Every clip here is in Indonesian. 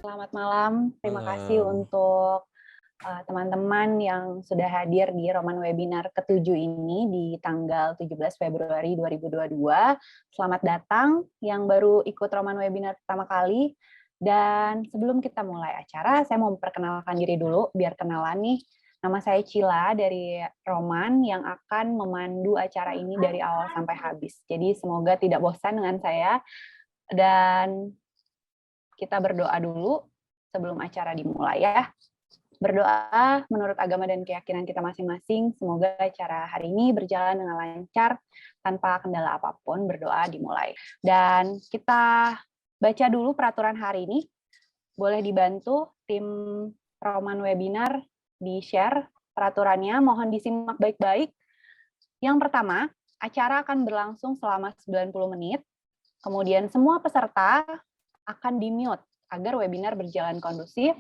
Selamat malam. Terima kasih Malam. untuk teman-teman yang sudah hadir di Roman Webinar ke-7 ini di tanggal 17 Februari 2022. Selamat datang yang baru ikut Roman Webinar pertama kali. Dan sebelum kita mulai acara, saya mau memperkenalkan diri dulu, biar kenalan nih. Nama saya Cila dari Roman yang akan memandu acara ini dari awal sampai habis. Jadi semoga tidak bosan dengan saya. Dan kita berdoa dulu sebelum acara dimulai ya. Berdoa menurut agama dan keyakinan kita masing-masing. Semoga acara hari ini berjalan dengan lancar tanpa kendala apapun. Berdoa dimulai. Dan kita baca dulu peraturan hari ini. Boleh dibantu tim Roman Webinar di-share peraturannya. Mohon disimak baik-baik. Yang pertama, acara akan berlangsung selama 90 menit. Kemudian semua peserta akan di-mute agar webinar berjalan kondusif.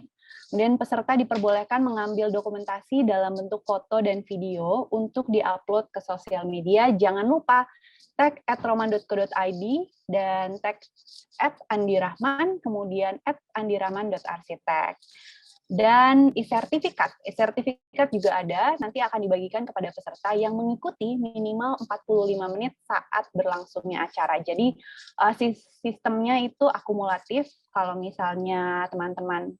Kemudian peserta diperbolehkan mengambil dokumentasi dalam bentuk foto dan video untuk di-upload ke sosial media. Jangan lupa tag @roman.co.id dan tag @andirahman, kemudian @andirahman.arsitek. Dan e-sertifikat juga ada, nanti akan dibagikan kepada peserta yang mengikuti minimal 45 menit saat berlangsungnya acara. Jadi sistemnya itu akumulatif. Kalau misalnya teman-teman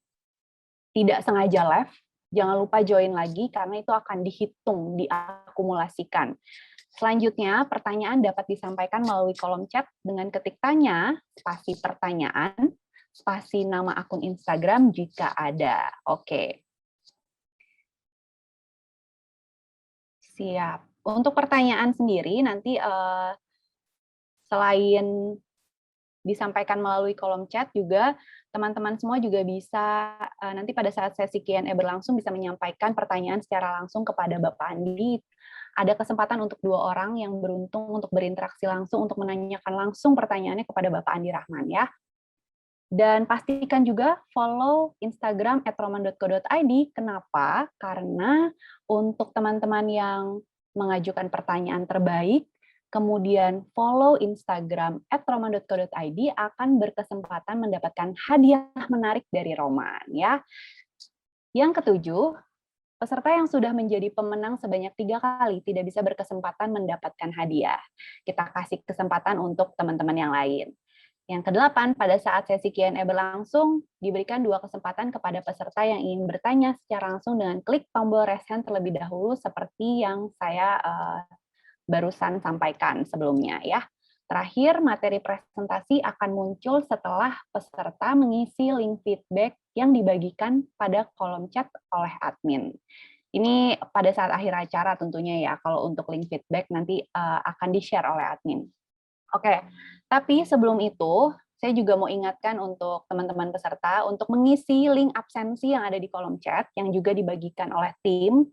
tidak sengaja live, jangan lupa join lagi karena itu akan dihitung, diakumulasikan. Selanjutnya, pertanyaan dapat disampaikan melalui kolom chat dengan ketik tanya, spasi pertanyaan, spasi nama akun Instagram jika ada. Oke. Siap. Untuk pertanyaan sendiri nanti selain disampaikan melalui kolom chat juga teman-teman semua juga bisa nanti pada saat sesi Q&A berlangsung bisa menyampaikan pertanyaan secara langsung kepada Bapak Andi. Ada kesempatan untuk 2 orang yang beruntung untuk berinteraksi langsung untuk menanyakan langsung pertanyaannya kepada Bapak Andi Rahman ya. Dan pastikan juga follow Instagram @roman.co.id. Kenapa? Karena untuk teman-teman yang mengajukan pertanyaan terbaik, kemudian follow Instagram @roman.co.id akan berkesempatan mendapatkan hadiah menarik dari Roman. Ya. Yang ketujuh, peserta yang sudah menjadi pemenang sebanyak 3 kali tidak bisa berkesempatan mendapatkan hadiah. Kita kasih kesempatan untuk teman-teman yang lain. Yang kedelapan, pada saat sesi Q&A berlangsung, diberikan 2 kesempatan kepada peserta yang ingin bertanya secara langsung dengan klik tombol raise hand terlebih dahulu seperti yang saya barusan sampaikan sebelumnya ya. Terakhir, materi presentasi akan muncul setelah peserta mengisi link feedback yang dibagikan pada kolom chat oleh admin. Ini pada saat akhir acara tentunya ya, kalau untuk link feedback nanti akan di-share oleh admin. Oke, tapi sebelum itu, saya juga mau ingatkan untuk teman-teman peserta untuk mengisi link absensi yang ada di kolom chat, yang juga dibagikan oleh tim.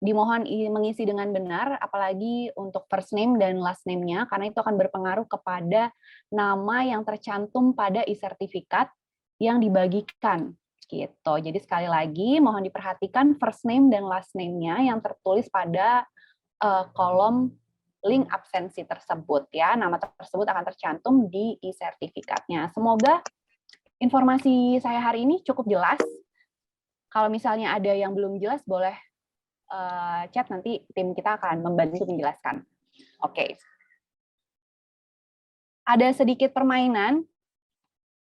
Dimohon mengisi dengan benar, apalagi untuk first name dan last name-nya, karena itu akan berpengaruh kepada nama yang tercantum pada e-sertifikat yang dibagikan. Gitu. Jadi sekali lagi, mohon diperhatikan first name dan last name-nya yang tertulis pada kolom link absensi tersebut ya. Nama tersebut akan tercantum di e-sertifikatnya. Semoga informasi saya hari ini cukup jelas. Kalau misalnya ada yang belum jelas, boleh chat, nanti tim kita akan membantu menjelaskan. Oke. Ada sedikit permainan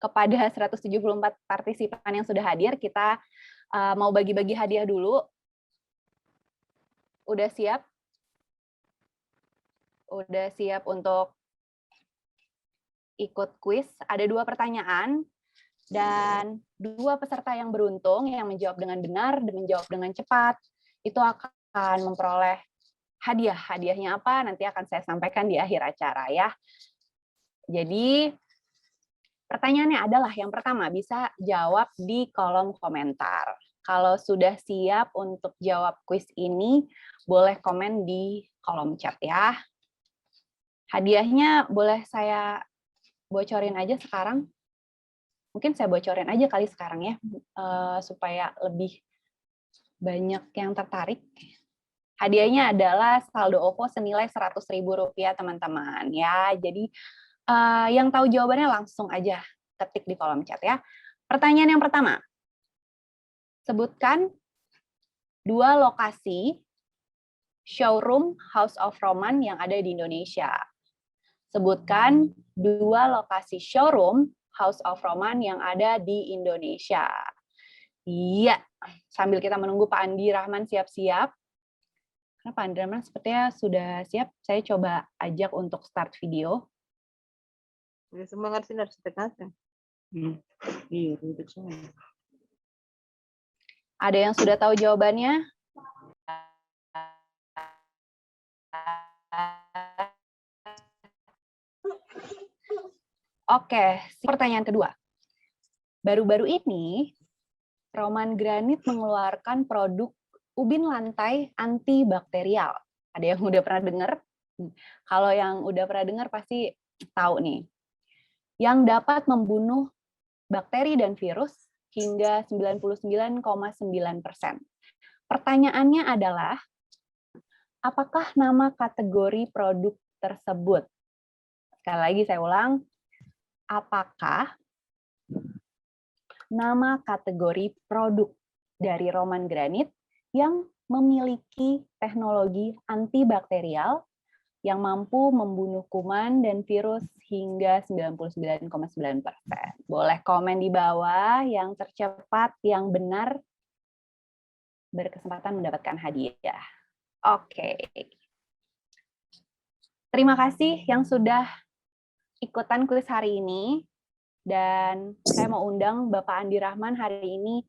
kepada 174 partisipan yang sudah hadir. Kita mau bagi-bagi hadiah dulu. Udah siap? Udah siap untuk ikut kuis? Ada 2 pertanyaan dan 2 peserta yang beruntung yang menjawab dengan benar dan menjawab dengan cepat itu akan memperoleh hadiah. Hadiahnya apa? Nanti akan saya sampaikan di akhir acara ya. Jadi pertanyaannya adalah yang pertama, bisa jawab di kolom komentar. Kalau sudah siap untuk jawab kuis ini, boleh komen di kolom chat ya. Hadiahnya boleh saya bocorin aja sekarang. Mungkin saya bocorin aja kali sekarang ya, supaya lebih banyak yang tertarik. Hadiahnya adalah saldo OVO senilai Rp100.000 teman-teman ya. Jadi yang tahu jawabannya langsung aja ketik di kolom chat ya. Pertanyaan yang pertama. Sebutkan 2 lokasi showroom House of Roman yang ada di Indonesia. Sebutkan 2 lokasi showroom House of Roman yang ada di Indonesia. Iya, sambil kita menunggu Pak Andi Rahman siap-siap. Karena Pak Andi Rahman sepertinya sudah siap, saya coba ajak untuk start video. Ya, semua ngerti harus ditekankan. Iya, untuk semua. Ada yang sudah tahu jawabannya? Oke, pertanyaan kedua. Baru-baru ini, Roman Granit mengeluarkan produk ubin lantai antibakterial. Ada yang udah pernah dengar? Kalau yang udah pernah dengar pasti tahu nih. Yang dapat membunuh bakteri dan virus hingga 99,9%. Pertanyaannya adalah, apakah nama kategori produk tersebut? Sekali lagi saya ulang, apakah nama kategori produk dari Roman Granit yang memiliki teknologi antibakterial yang mampu membunuh kuman dan virus hingga 99,9%. Boleh komen di bawah, yang tercepat, yang benar, berkesempatan mendapatkan hadiah. Oke. Terima kasih yang sudah ikutan kuis hari ini. Dan saya mau undang Bapak Andi Rahman hari ini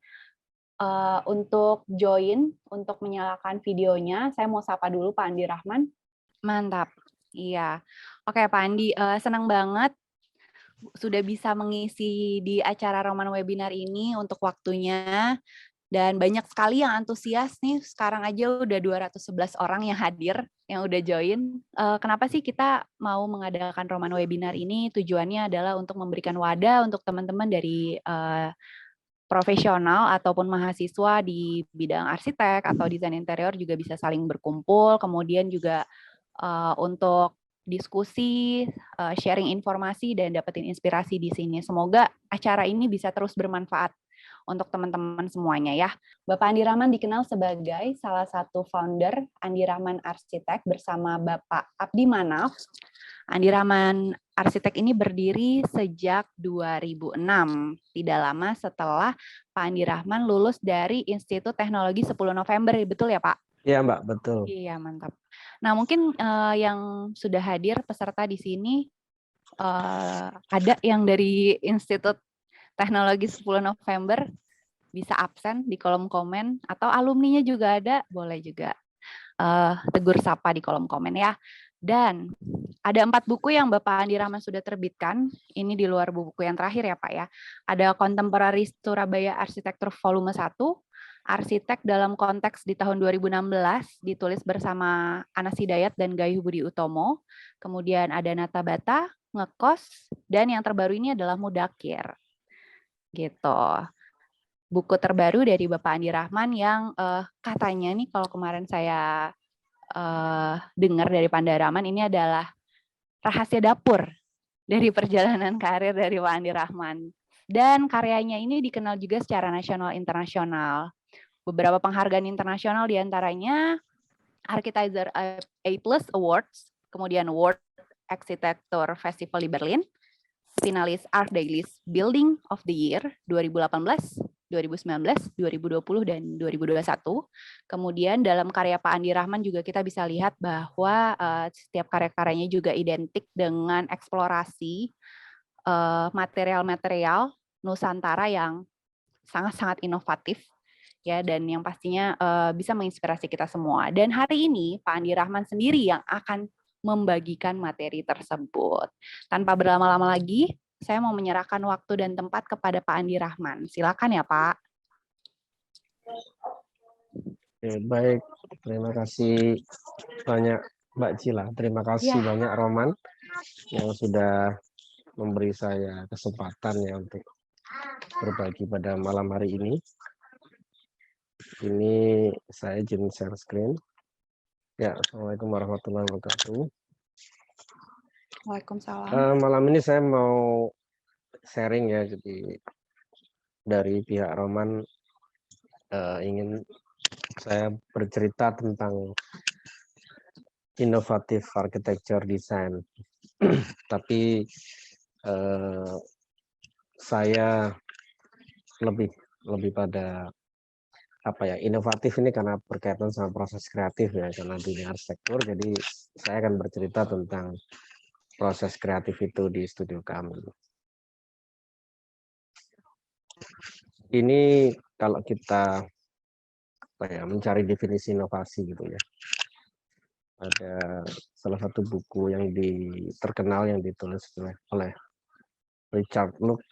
untuk join, untuk menyalakan videonya. Saya mau sapa dulu Pak Andi Rahman. Mantap. Iya. Oke Pak Andi, senang banget sudah bisa mengisi di acara Roman Webinar ini untuk waktunya. Dan banyak sekali yang antusias nih, sekarang aja udah 211 orang yang hadir, yang udah join. Kenapa sih kita mau mengadakan Roman Webinar ini? Tujuannya adalah untuk memberikan wadah untuk teman-teman dari profesional ataupun mahasiswa di bidang arsitek atau desain interior juga bisa saling berkumpul, kemudian juga untuk diskusi, sharing informasi, dan dapetin inspirasi di sini. Semoga acara ini bisa terus bermanfaat untuk teman-teman semuanya ya. Bapak Andi Rahman dikenal sebagai salah satu founder Andi Rahman Arsitek bersama Bapak Abdi Manaf. Andi Rahman Arsitek ini berdiri sejak 2006, tidak lama setelah Pak Andi Rahman lulus dari Institut Teknologi 10 November, betul ya Pak? Iya Mbak, betul. Iya, mantap. Nah mungkin yang sudah hadir peserta di sini, ada yang dari Institut Teknologi 10 November, bisa absen di kolom komen, atau alumninya juga ada, boleh juga tegur sapa di kolom komen ya. Dan ada 4 buku yang Bapak Andi Rahman sudah terbitkan, ini di luar buku yang terakhir ya Pak ya. Ada Contemporary Surabaya Arsitektur Volume 1, Arsitek dalam Konteks di tahun 2016, ditulis bersama Anas Hidayat dan Gayuh Budi Utomo. Kemudian ada Nata Bata, Ngekos, dan yang terbaru ini adalah Mudakir. Gitu. Buku terbaru dari Bapak Andi Rahman yang katanya nih kalau kemarin saya dengar dari Pak Andi Rahman, ini adalah rahasia dapur dari perjalanan karir dari Pak Andi Rahman. Dan karyanya ini dikenal juga secara nasional internasional. Beberapa penghargaan internasional diantaranya Architizer A+ Awards, kemudian World Architecture Festival di Berlin, finalis Art Dailies Building of the Year 2018, 2019, 2020, dan 2021. Kemudian dalam karya Pak Andi Rahman juga kita bisa lihat bahwa setiap karya-karyanya juga identik dengan eksplorasi material-material Nusantara yang sangat-sangat inovatif ya, dan yang pastinya bisa menginspirasi kita semua. Dan hari ini Pak Andi Rahman sendiri yang akan membagikan materi tersebut. Tanpa berlama-lama lagi, saya mau menyerahkan waktu dan tempat kepada Pak Andi Rahman. Silakan ya Pak. Baik, terima kasih banyak Mbak Cila. Terima kasih banyak Roman yang sudah memberi saya kesempatan ya untuk berbagi pada malam hari ini. Ini saya izin share screen. Ya, Assalamualaikum warahmatullahi wabarakatuh. Waalaikumsalam. Malam ini saya mau sharing ya, jadi dari pihak Roman ingin saya bercerita tentang inovatif architecture design. Tapi saya lebih pada apa ya, inovatif ini karena berkaitan sama proses kreatif ya, karena dunia arsitektur. Jadi saya akan bercerita tentang proses kreatif itu di studio kami. Ini kalau kita apa ya, mencari definisi inovasi gitu ya. Ada salah satu buku yang terkenal yang ditulis oleh Richard Luke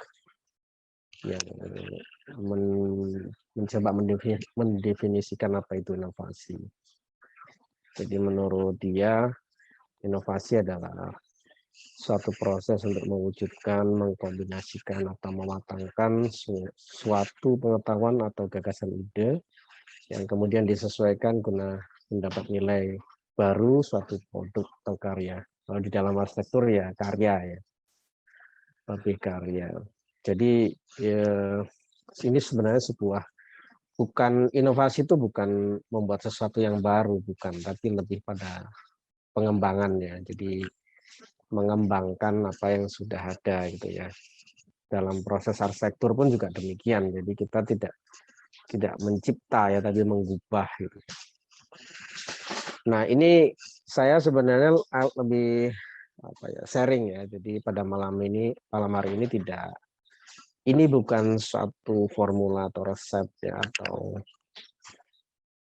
yang mencoba mendefinisikan apa itu inovasi. Jadi menurut dia, inovasi adalah suatu proses untuk mewujudkan, mengkombinasikan atau mematangkan suatu pengetahuan atau gagasan ide yang kemudian disesuaikan guna mendapat nilai baru suatu produk atau karya. Kalau di dalam arsitektur ya karya ya, lebih karya. Jadi ya, ini sebenarnya bukan inovasi itu bukan membuat sesuatu yang baru, bukan, tapi lebih pada pengembangannya. Jadi mengembangkan apa yang sudah ada gitu ya. Dalam proses arsitektur pun juga demikian. Jadi kita tidak mencipta ya, tapi mengubah gitu. Nah, ini saya sebenarnya lebih apa ya, sharing ya. Jadi pada malam hari ini ini bukan suatu formula atau resep ya,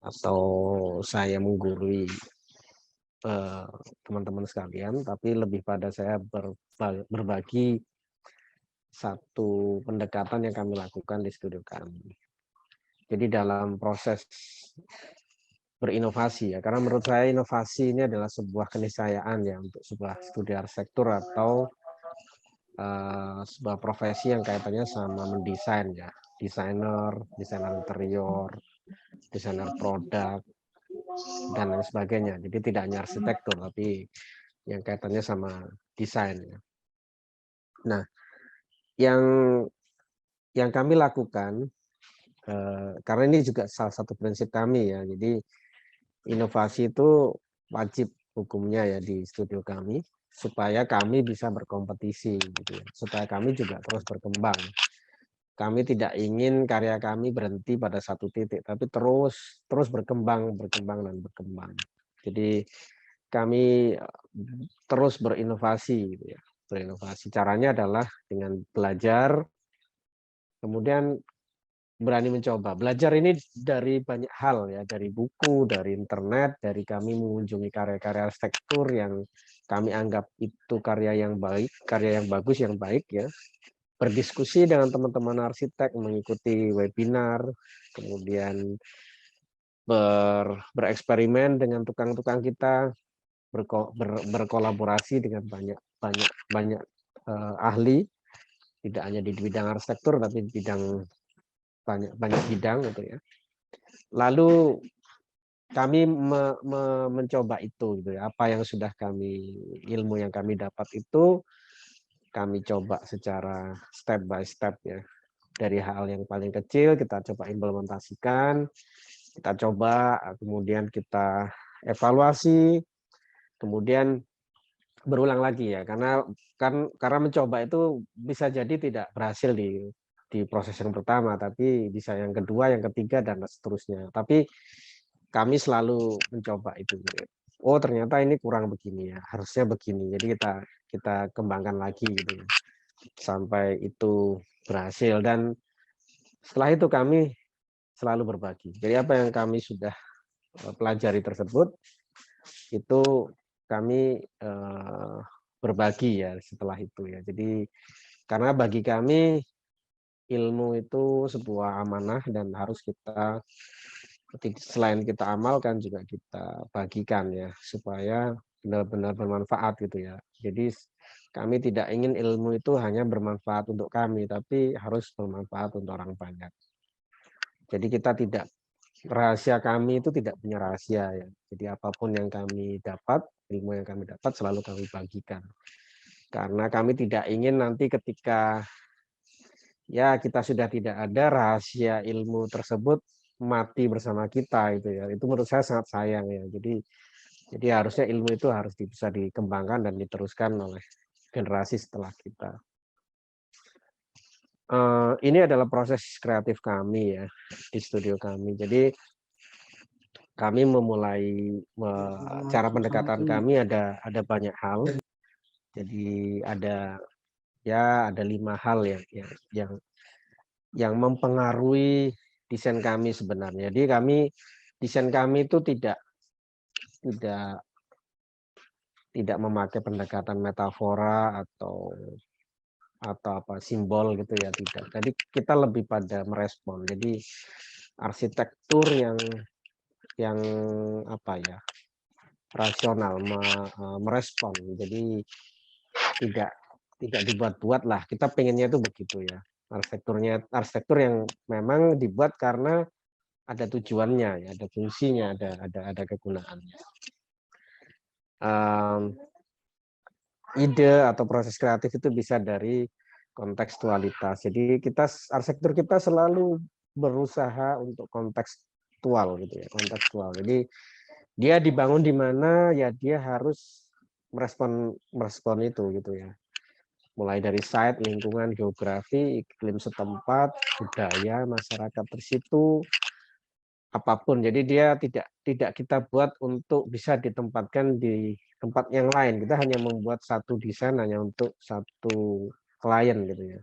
atau saya menggurui teman-teman sekalian, tapi lebih pada saya berbagi satu pendekatan yang kami lakukan di studio kami. Jadi dalam proses berinovasi ya, karena menurut saya inovasi ini adalah sebuah keniscayaan ya untuk sebuah studi arsitektur atau sebuah profesi yang kaitannya sama mendesain ya, desainer interior, desainer produk dan lain sebagainya. Jadi tidak hanya arsitektur tapi yang kaitannya sama desain ya. Nah, yang kami lakukan karena ini juga salah satu prinsip kami ya. Jadi inovasi itu wajib hukumnya ya di studio kami supaya kami bisa berkompetisi gitu ya. Supaya kami juga terus berkembang. Kami tidak ingin karya kami berhenti pada satu titik, tapi terus berkembang dan berkembang. Jadi kami terus berinovasi gitu ya. Berinovasi caranya adalah dengan belajar, kemudian berani mencoba. Belajar ini dari banyak hal ya, dari buku, dari internet, dari kami mengunjungi karya-karya arsitektur yang kami anggap itu karya yang baik, karya yang bagus, yang baik ya. Berdiskusi dengan teman-teman arsitek, mengikuti webinar, kemudian bereksperimen dengan tukang-tukang kita, berkolaborasi dengan banyak ahli, tidak hanya di bidang arsitektur tapi di bidang banyak bidang gitu ya. Lalu kami mencoba itu gitu ya, apa yang sudah ilmu yang kami dapat itu kami coba secara step by step ya. Dari hal yang paling kecil kita coba implementasikan, kita coba, kemudian kita evaluasi, kemudian berulang lagi ya, karena mencoba itu bisa jadi tidak berhasil di proses yang pertama, tapi bisa yang kedua, yang ketiga dan seterusnya. Tapi kami selalu mencoba itu. Oh ternyata ini kurang begini ya, harusnya begini. Jadi kita kembangkan lagi gitu ya, sampai itu berhasil. Dan setelah itu kami selalu berbagi. Jadi apa yang kami sudah pelajari tersebut itu kami berbagi ya setelah itu ya. Jadi karena bagi kami ilmu itu sebuah amanah dan harus kita selain kita amalkan juga kita bagikan ya supaya benar-benar bermanfaat gitu ya. Jadi kami tidak ingin ilmu itu hanya bermanfaat untuk kami tapi harus bermanfaat untuk orang banyak. Jadi kita rahasia kami itu tidak punya rahasia ya. Jadi apapun yang kami dapat, ilmu yang kami dapat selalu kami bagikan. Karena kami tidak ingin nanti ketika ya kita sudah tidak ada, rahasia ilmu tersebut mati bersama kita itu ya. Itu menurut saya sangat sayang ya. Jadi harusnya ilmu itu harus bisa dikembangkan dan diteruskan oleh generasi setelah kita. Ini adalah proses kreatif kami ya di studio kami. Jadi kami memulai cara pendekatan kami ada banyak hal. Jadi ada 5 hal yang mempengaruhi desain kami sebenarnya. Jadi desain kami itu tidak memakai pendekatan metafora atau apa simbol gitu ya, tidak. Jadi kita lebih pada merespon. Jadi arsitektur yang apa ya, rasional, merespon. Jadi tidak dibuat-buat lah. Kita pengennya itu begitu ya. Arsitektur yang memang dibuat karena ada tujuannya ya, ada fungsinya, ada kegunaannya. Ide atau proses kreatif itu bisa dari kontekstualitas. Jadi arsitektur kita selalu berusaha untuk kontekstual gitu ya, kontekstual. Jadi dia dibangun di mana ya dia harus merespon itu gitu ya. Mulai dari site, lingkungan, geografi, iklim setempat, budaya masyarakat di situ, apapun. Jadi dia tidak kita buat untuk bisa ditempatkan di tempat yang lain. Kita hanya membuat satu desain hanya untuk satu klien gitu ya.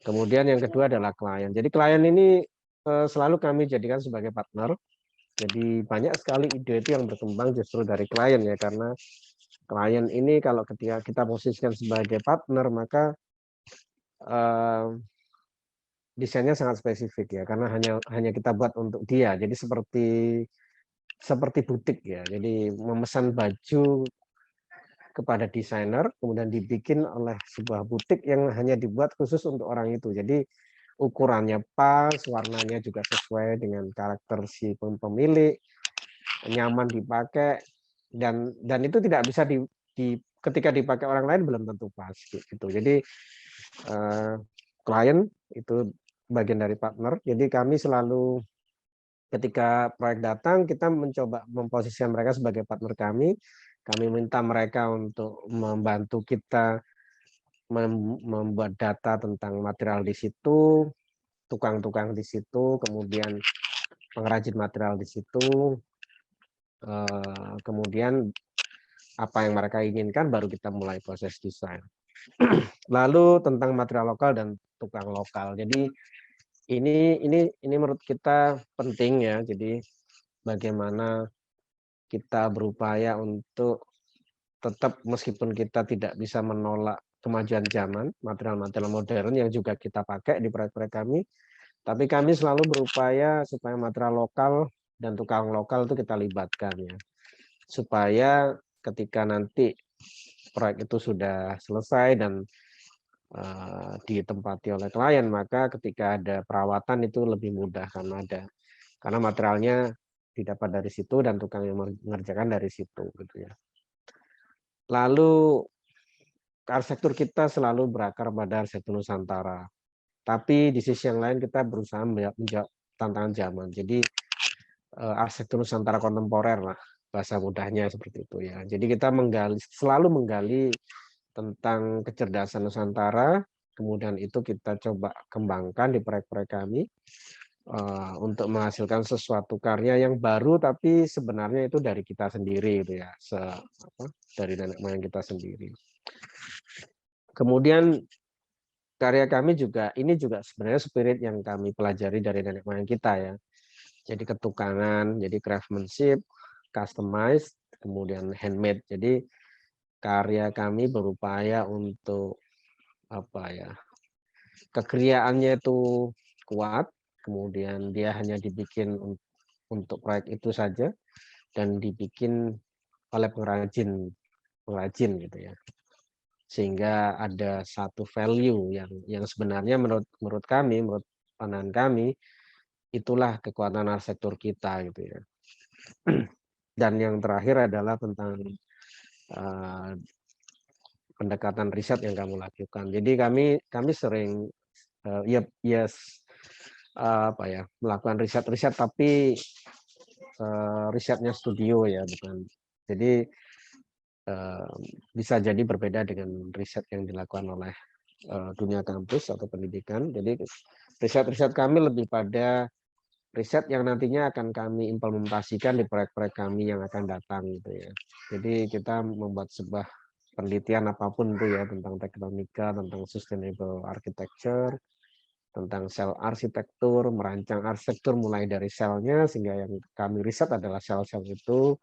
Kemudian yang kedua adalah klien. Jadi klien ini selalu kami jadikan sebagai partner. Jadi banyak sekali ide itu yang berkembang justru dari klien ya, karena klien ini kalau ketika kita posisikan sebagai partner maka desainnya sangat spesifik ya, karena hanya kita buat untuk dia. Jadi seperti butik ya. Jadi memesan baju kepada desainer, kemudian dibikin oleh sebuah butik yang hanya dibuat khusus untuk orang itu. Jadi ukurannya pas, warnanya juga sesuai dengan karakter si pemilik, nyaman dipakai, dan itu tidak bisa ketika dipakai orang lain belum tentu pas gitu. Jadi klien itu bagian dari partner. Jadi kami selalu ketika proyek datang, kita mencoba memposisikan mereka sebagai partner kami. Kami minta mereka untuk membantu kita membuat data tentang material di situ, tukang-tukang di situ, kemudian pengrajin material di situ, kemudian apa yang mereka inginkan baru kita mulai proses desain. Lalu tentang material lokal dan tukang lokal. Jadi ini menurut kita penting ya. Jadi bagaimana kita berupaya untuk tetap meskipun kita tidak bisa menolak kemajuan zaman, material-material modern yang juga kita pakai di proyek-proyek kami, tapi kami selalu berupaya supaya material lokal dan tukang lokal itu kita libatkan ya. Supaya ketika nanti proyek itu sudah selesai dan ditempati oleh klien, maka ketika ada perawatan itu lebih mudah karena materialnya didapat dari situ dan tukang yang mengerjakan dari situ gitu ya. Lalu arsitektur kita selalu berakar pada arsitektur Nusantara. Tapi di sisi yang lain kita berusaha menjawab tantangan zaman. Jadi arsitektur Nusantara kontemporer lah bahasa mudahnya seperti itu ya. Jadi kita selalu menggali tentang kecerdasan Nusantara, kemudian itu kita coba kembangkan di proyek-proyek kami untuk menghasilkan sesuatu karya yang baru, tapi sebenarnya itu dari kita sendiri gitu ya, dari nenek moyang kita sendiri. Kemudian karya kami juga sebenarnya spirit yang kami pelajari dari nenek moyang kita ya. Jadi ketukangan, jadi craftsmanship, customized, kemudian handmade. Jadi karya kami berupaya untuk kekriaannya itu kuat, kemudian dia hanya dibikin untuk proyek itu saja dan dibikin oleh pengrajin gitu ya, sehingga ada satu value yang sebenarnya menurut kami, menurut pandangan kami, itulah kekuatan arsitektur kita gitu ya. Dan yang terakhir adalah tentang pendekatan riset yang kami lakukan. Jadi kami sering apa ya, melakukan riset-riset tapi risetnya studio ya, bukan. Jadi bisa jadi berbeda dengan riset yang dilakukan oleh dunia kampus atau pendidikan. Jadi riset-riset kami lebih pada riset yang nantinya akan kami implementasikan di proyek-proyek kami yang akan datang gitu ya. Jadi kita membuat sebuah penelitian apapun itu ya, tentang tektonika, tentang sustainable architecture, tentang sel arsitektur, merancang arsitektur mulai dari selnya, sehingga yang kami riset adalah sel-sel itu,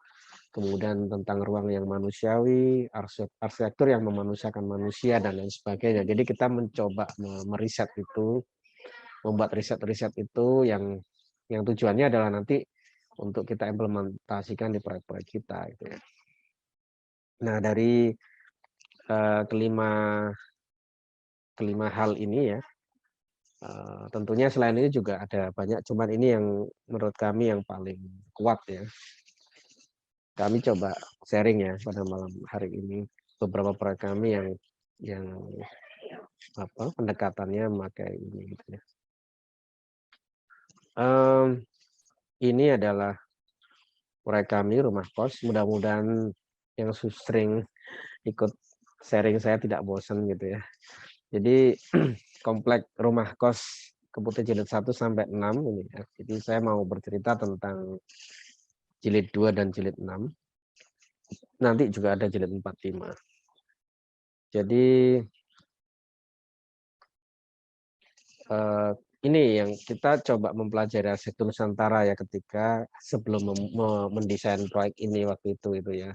kemudian tentang ruang yang manusiawi, arsitektur yang memanusiakan manusia, dan lain sebagainya. Jadi kita mencoba meriset itu, membuat riset-riset itu yang tujuannya adalah nanti untuk kita implementasikan di proyek-proyek kita. Gitu ya. Nah, dari kelima hal ini ya, tentunya selain ini juga ada banyak, cuman ini yang menurut kami yang paling kuat ya. Kami coba sharing ya pada malam hari ini beberapa proyek kami yang pendekatannya memakai ini gitu ya. Ini adalah proyek kami rumah kos. Mudah-mudahan yang sering ikut sharing saya tidak bosan gitu ya. Jadi komplek rumah kos Keputih jilid 1 sampai 6 ini ya. Jadi saya mau bercerita tentang jilid 2 dan jilid 6. Nanti juga ada jilid 4, 5. Jadi ini yang kita coba mempelajari arsitektur Nusantara ya ketika sebelum mendesain proyek ini waktu itu ya.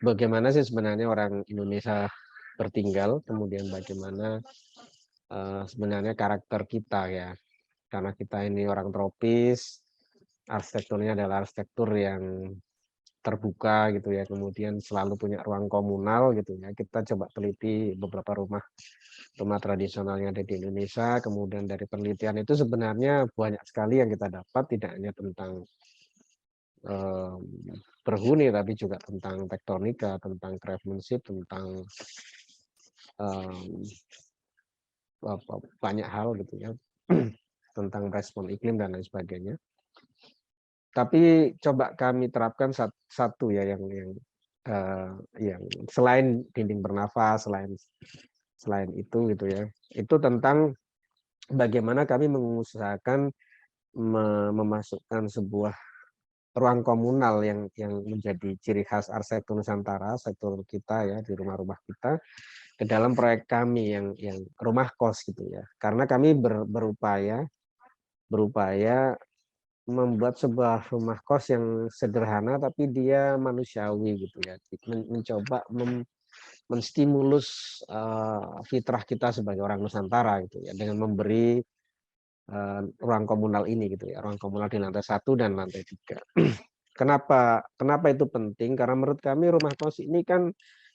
Bagaimana sih sebenarnya orang Indonesia bertinggal, kemudian bagaimana sebenarnya karakter kita ya. Karena kita ini orang tropis, arsitekturnya adalah arsitektur yang terbuka gitu ya, kemudian selalu punya ruang komunal gitu ya. Kita coba teliti beberapa rumah tradisional yang ada di Indonesia, kemudian dari penelitian itu sebenarnya banyak sekali yang kita dapat, tidak hanya tentang berhuni, tapi juga tentang tektonika, tentang craftsmanship, tentang banyak hal gitu ya, tentang respon iklim dan lain sebagainya. Tapi coba kami terapkan satu ya yang selain dinding bernafas, selain itu gitu ya, itu tentang bagaimana kami mengusahakan memasukkan sebuah ruang komunal yang menjadi ciri khas arsitektur Nusantara, sektor kita ya, di rumah-rumah kita, ke dalam proyek kami yang rumah kos gitu ya. Karena kami berupaya membuat sebuah rumah kos yang sederhana tapi dia manusiawi gitu ya. Mencoba menstimulus fitrah kita sebagai orang Nusantara gitu ya, dengan memberi ruang komunal ini gitu ya, ruang komunal di lantai 1 dan lantai 3. Kenapa itu penting? Karena menurut kami rumah kos ini kan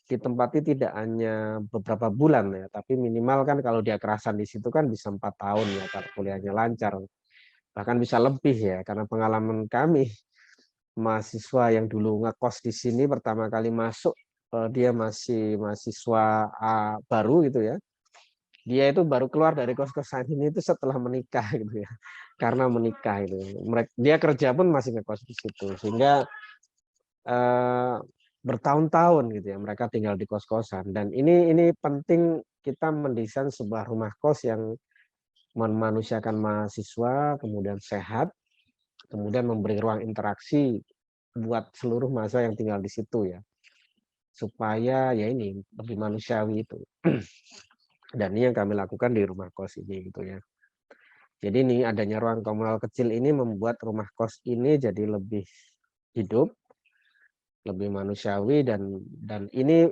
ditempati tidak hanya beberapa bulan ya, tapi minimal kan kalau dia kerasan di situ kan bisa 4 tahun ya kalau kuliahnya lancar. Bahkan bisa lebih ya, karena pengalaman kami mahasiswa yang dulu ngekos di sini pertama kali masuk, dia masih mahasiswa baru gitu ya. Dia itu baru keluar dari kos-kosan ini itu setelah menikah gitu ya. Karena menikah itu. Dia kerja pun masih ngekos di situ, sehingga bertahun-tahun gitu ya mereka tinggal di kos-kosan. Dan ini penting kita mendesain sebuah rumah kos yang memanusiakan mahasiswa, kemudian sehat, kemudian memberi ruang interaksi buat seluruh mahasiswa yang tinggal di situ ya, supaya ya ini lebih manusiawi itu. Dan ini yang kami lakukan di rumah kos ini gitu ya. Jadi ini adanya ruang komunal kecil ini membuat rumah kos ini jadi lebih hidup, lebih manusiawi, dan ini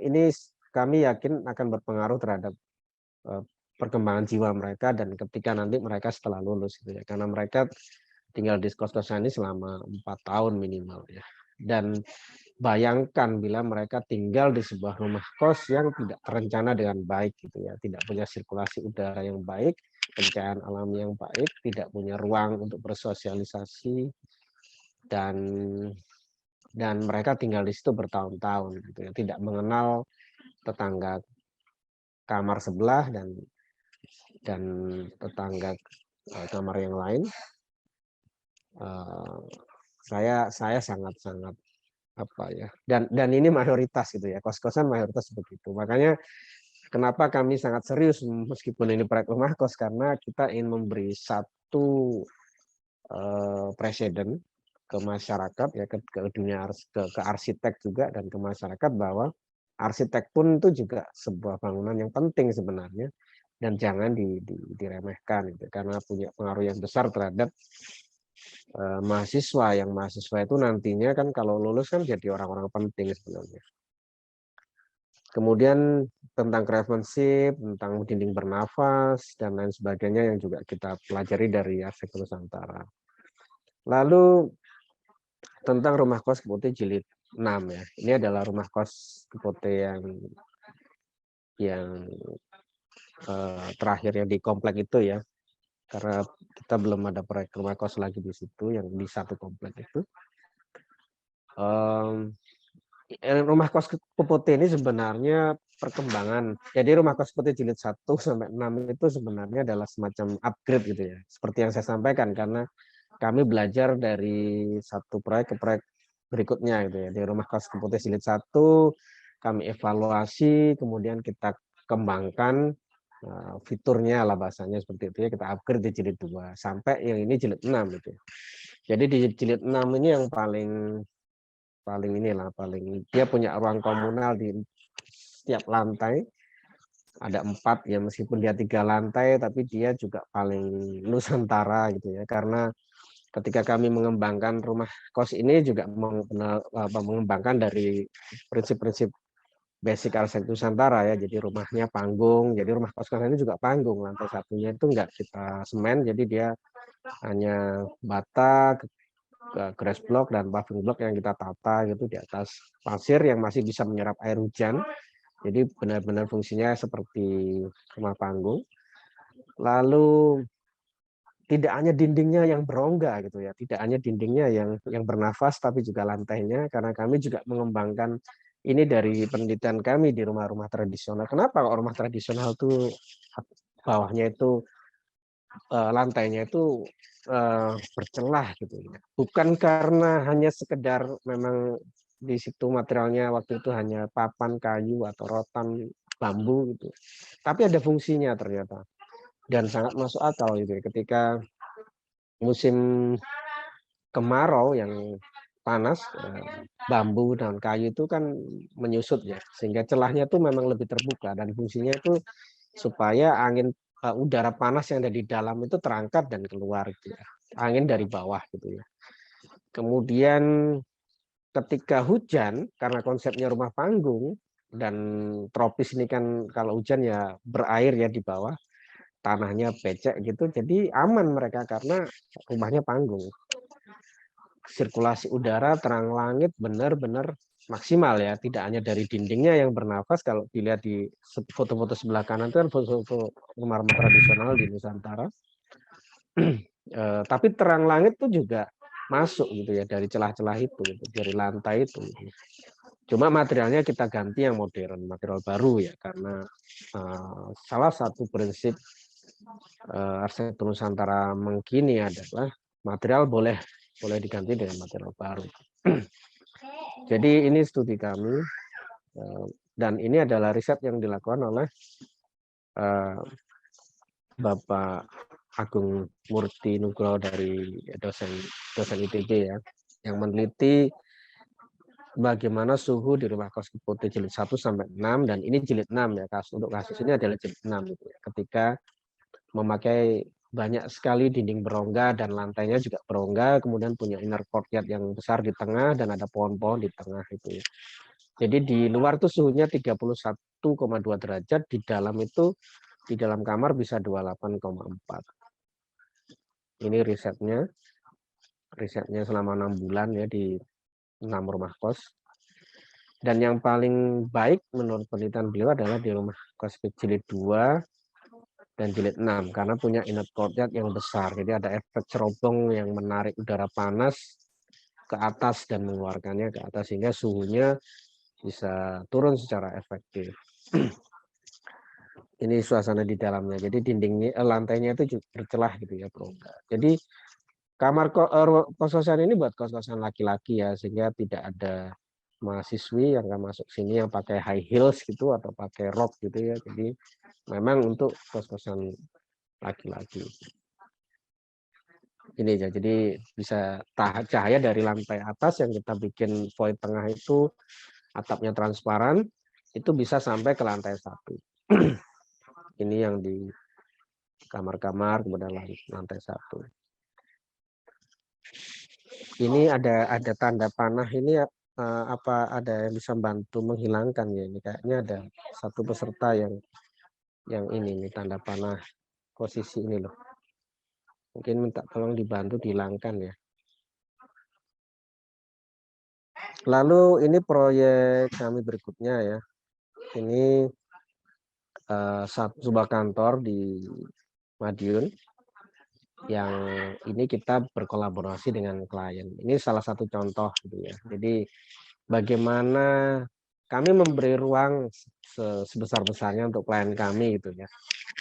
kami yakin akan berpengaruh terhadap perkembangan jiwa mereka dan ketika nanti mereka setelah lulus gitu ya, karena mereka tinggal di kos-kosan ini selama 4 tahun minimal ya. Dan bayangkan bila mereka tinggal di sebuah rumah kos yang tidak terencana dengan baik gitu ya, tidak punya sirkulasi udara yang baik, pencahayaan alam yang baik, tidak punya ruang untuk bersosialisasi, dan mereka tinggal di situ bertahun-tahun gitu ya, tidak mengenal tetangga kamar sebelah, dan dan tetangga kamar yang lain, saya sangat-sangat apa ya, dan ini mayoritas gitu ya, kos-kosan mayoritas begitu. Makanya kenapa kami sangat serius meskipun ini proyek rumah kos, karena kita ingin memberi satu presiden ke masyarakat ya, ke dunia ke arsitek juga dan ke masyarakat, bahwa arsitek pun itu juga sebuah bangunan yang penting sebenarnya dan jangan diremehkan gitu, karena punya pengaruh yang besar terhadap mahasiswa. Yang mahasiswa itu nantinya kan kalau lulus kan jadi orang-orang penting sebenarnya. Kemudian tentang craftsmanship, tentang dinding bernafas dan lain sebagainya yang juga kita pelajari dari arsitek Nusantara. Lalu tentang rumah kos Kepote jilid 6 ya. Ini adalah rumah kos Kepote yang terakhir yang di komplek itu ya. Karena kita belum ada proyek rumah kos lagi di situ, yang di satu komplek itu. Rumah kos Kepote ini sebenarnya perkembangan. Jadi rumah kos Kepote jilid 1 sampai 6 itu sebenarnya adalah semacam upgrade gitu ya. Seperti yang saya sampaikan, karena kami belajar dari satu proyek ke proyek berikutnya gitu ya. Di rumah kos Kepote jilid 1 kami evaluasi, kemudian kita kembangkan fiturnya lah bahasanya seperti itu ya, kita upgrade di jilid 2 sampai yang ini jilid 6 gitu ya. Jadi di jilid 6 ini yang paling dia punya ruang komunal di setiap lantai, ada 4 ya, meskipun dia 3 lantai tapi dia juga paling Nusantara gitu ya, karena ketika kami mengembangkan rumah kos ini juga mengembangkan dari prinsip-prinsip basic arsitek Nusantara ya. Jadi rumahnya panggung, jadi rumah kos-kosan ini juga panggung, lantai satunya itu enggak kita semen, jadi dia hanya bata, grass block dan paving block yang kita tata gitu di atas pasir yang masih bisa menyerap air hujan. Jadi benar-benar fungsinya seperti rumah panggung. Lalu tidak hanya dindingnya yang berongga gitu ya, tidak hanya dindingnya yang bernafas, tapi juga lantainya, karena kami juga mengembangkan ini dari penelitian kami di rumah-rumah tradisional. Kenapa kok rumah tradisional itu bawahnya itu lantainya itu bercelah gitu ya. Bukan karena hanya sekedar memang di situ materialnya waktu itu hanya papan kayu atau rotan bambu gitu. Tapi ada fungsinya ternyata. Dan sangat masuk akal gitu ya. Ketika musim kemarau yang panas, bambu dan kayu itu kan menyusut ya, sehingga celahnya itu memang lebih terbuka dan fungsinya itu supaya angin udara panas yang ada di dalam itu terangkat dan keluar gitu ya. Angin dari bawah gitu ya. Kemudian ketika hujan, karena konsepnya rumah panggung dan tropis ini kan kalau hujan ya berair ya di bawah, tanahnya becek gitu, jadi aman mereka karena rumahnya panggung. Sirkulasi udara, terang langit benar-benar maksimal ya, tidak hanya dari dindingnya yang bernafas. Kalau dilihat di foto-foto sebelah kanan itu kan foto-foto rumah-rumah tradisional di Nusantara. Tapi terang langit itu juga masuk gitu ya dari celah-celah itu gitu, dari lantai itu gitu. Cuma materialnya kita ganti yang modern, material baru ya, karena salah satu prinsip arsitektur Nusantara mengkini adalah material boleh diganti dengan material baru. Jadi ini studi kami, dan ini adalah riset yang dilakukan oleh Bapak Agung Murti Nugroho dari dosen ITB ya, yang meneliti bagaimana suhu di rumah kos Kepote jilid 1 sampai 6, dan ini jilid 6 ya, untuk kasus ini adalah jilid 6 gitu ya. Ketika memakai banyak sekali dinding berongga dan lantainya juga berongga, kemudian punya inner courtyard yang besar di tengah dan ada pohon-pohon di tengah itu. Jadi di luar tuh suhunya 31,2 derajat, di dalam itu di dalam kamar bisa 28,4. Ini risetnya selama 6 bulan ya di 6 rumah kos. Dan yang paling baik menurut penelitian beliau adalah di rumah kos jilid 2 dan jilid 6 karena punya inner courtyard yang besar. Jadi ada efek cerobong yang menarik udara panas ke atas dan mengeluarkannya ke atas sehingga suhunya bisa turun secara efektif. Ini suasana di dalamnya. Jadi dindingnya, lantainya itu bercelah gitu ya, Bro. Jadi kos-kosan ini buat kos-kosan laki-laki ya, sehingga tidak ada mahasiswi yang akan masuk sini yang pakai high heels gitu atau pakai rok gitu ya. Jadi memang untuk kos-kosan laki-laki. Ini ya, jadi bisa cahaya dari lantai atas yang kita bikin void tengah itu atapnya transparan, itu bisa sampai ke lantai 1. Ini yang di kamar-kamar, kemudian lantai 1. Ini ada tanda panah ini, apa ada yang bisa bantu menghilangkan ya? Ini kayaknya ada satu peserta yang ini nih tanda panah posisi ini loh. Mungkin minta tolong dibantu dihilangkan ya. Lalu ini proyek kami berikutnya ya. Ini sebuah kantor di Madiun yang ini kita berkolaborasi dengan klien. Ini salah satu contoh gitu ya. Jadi bagaimana kami memberi ruang sebesar-besarnya untuk klien kami gitu ya.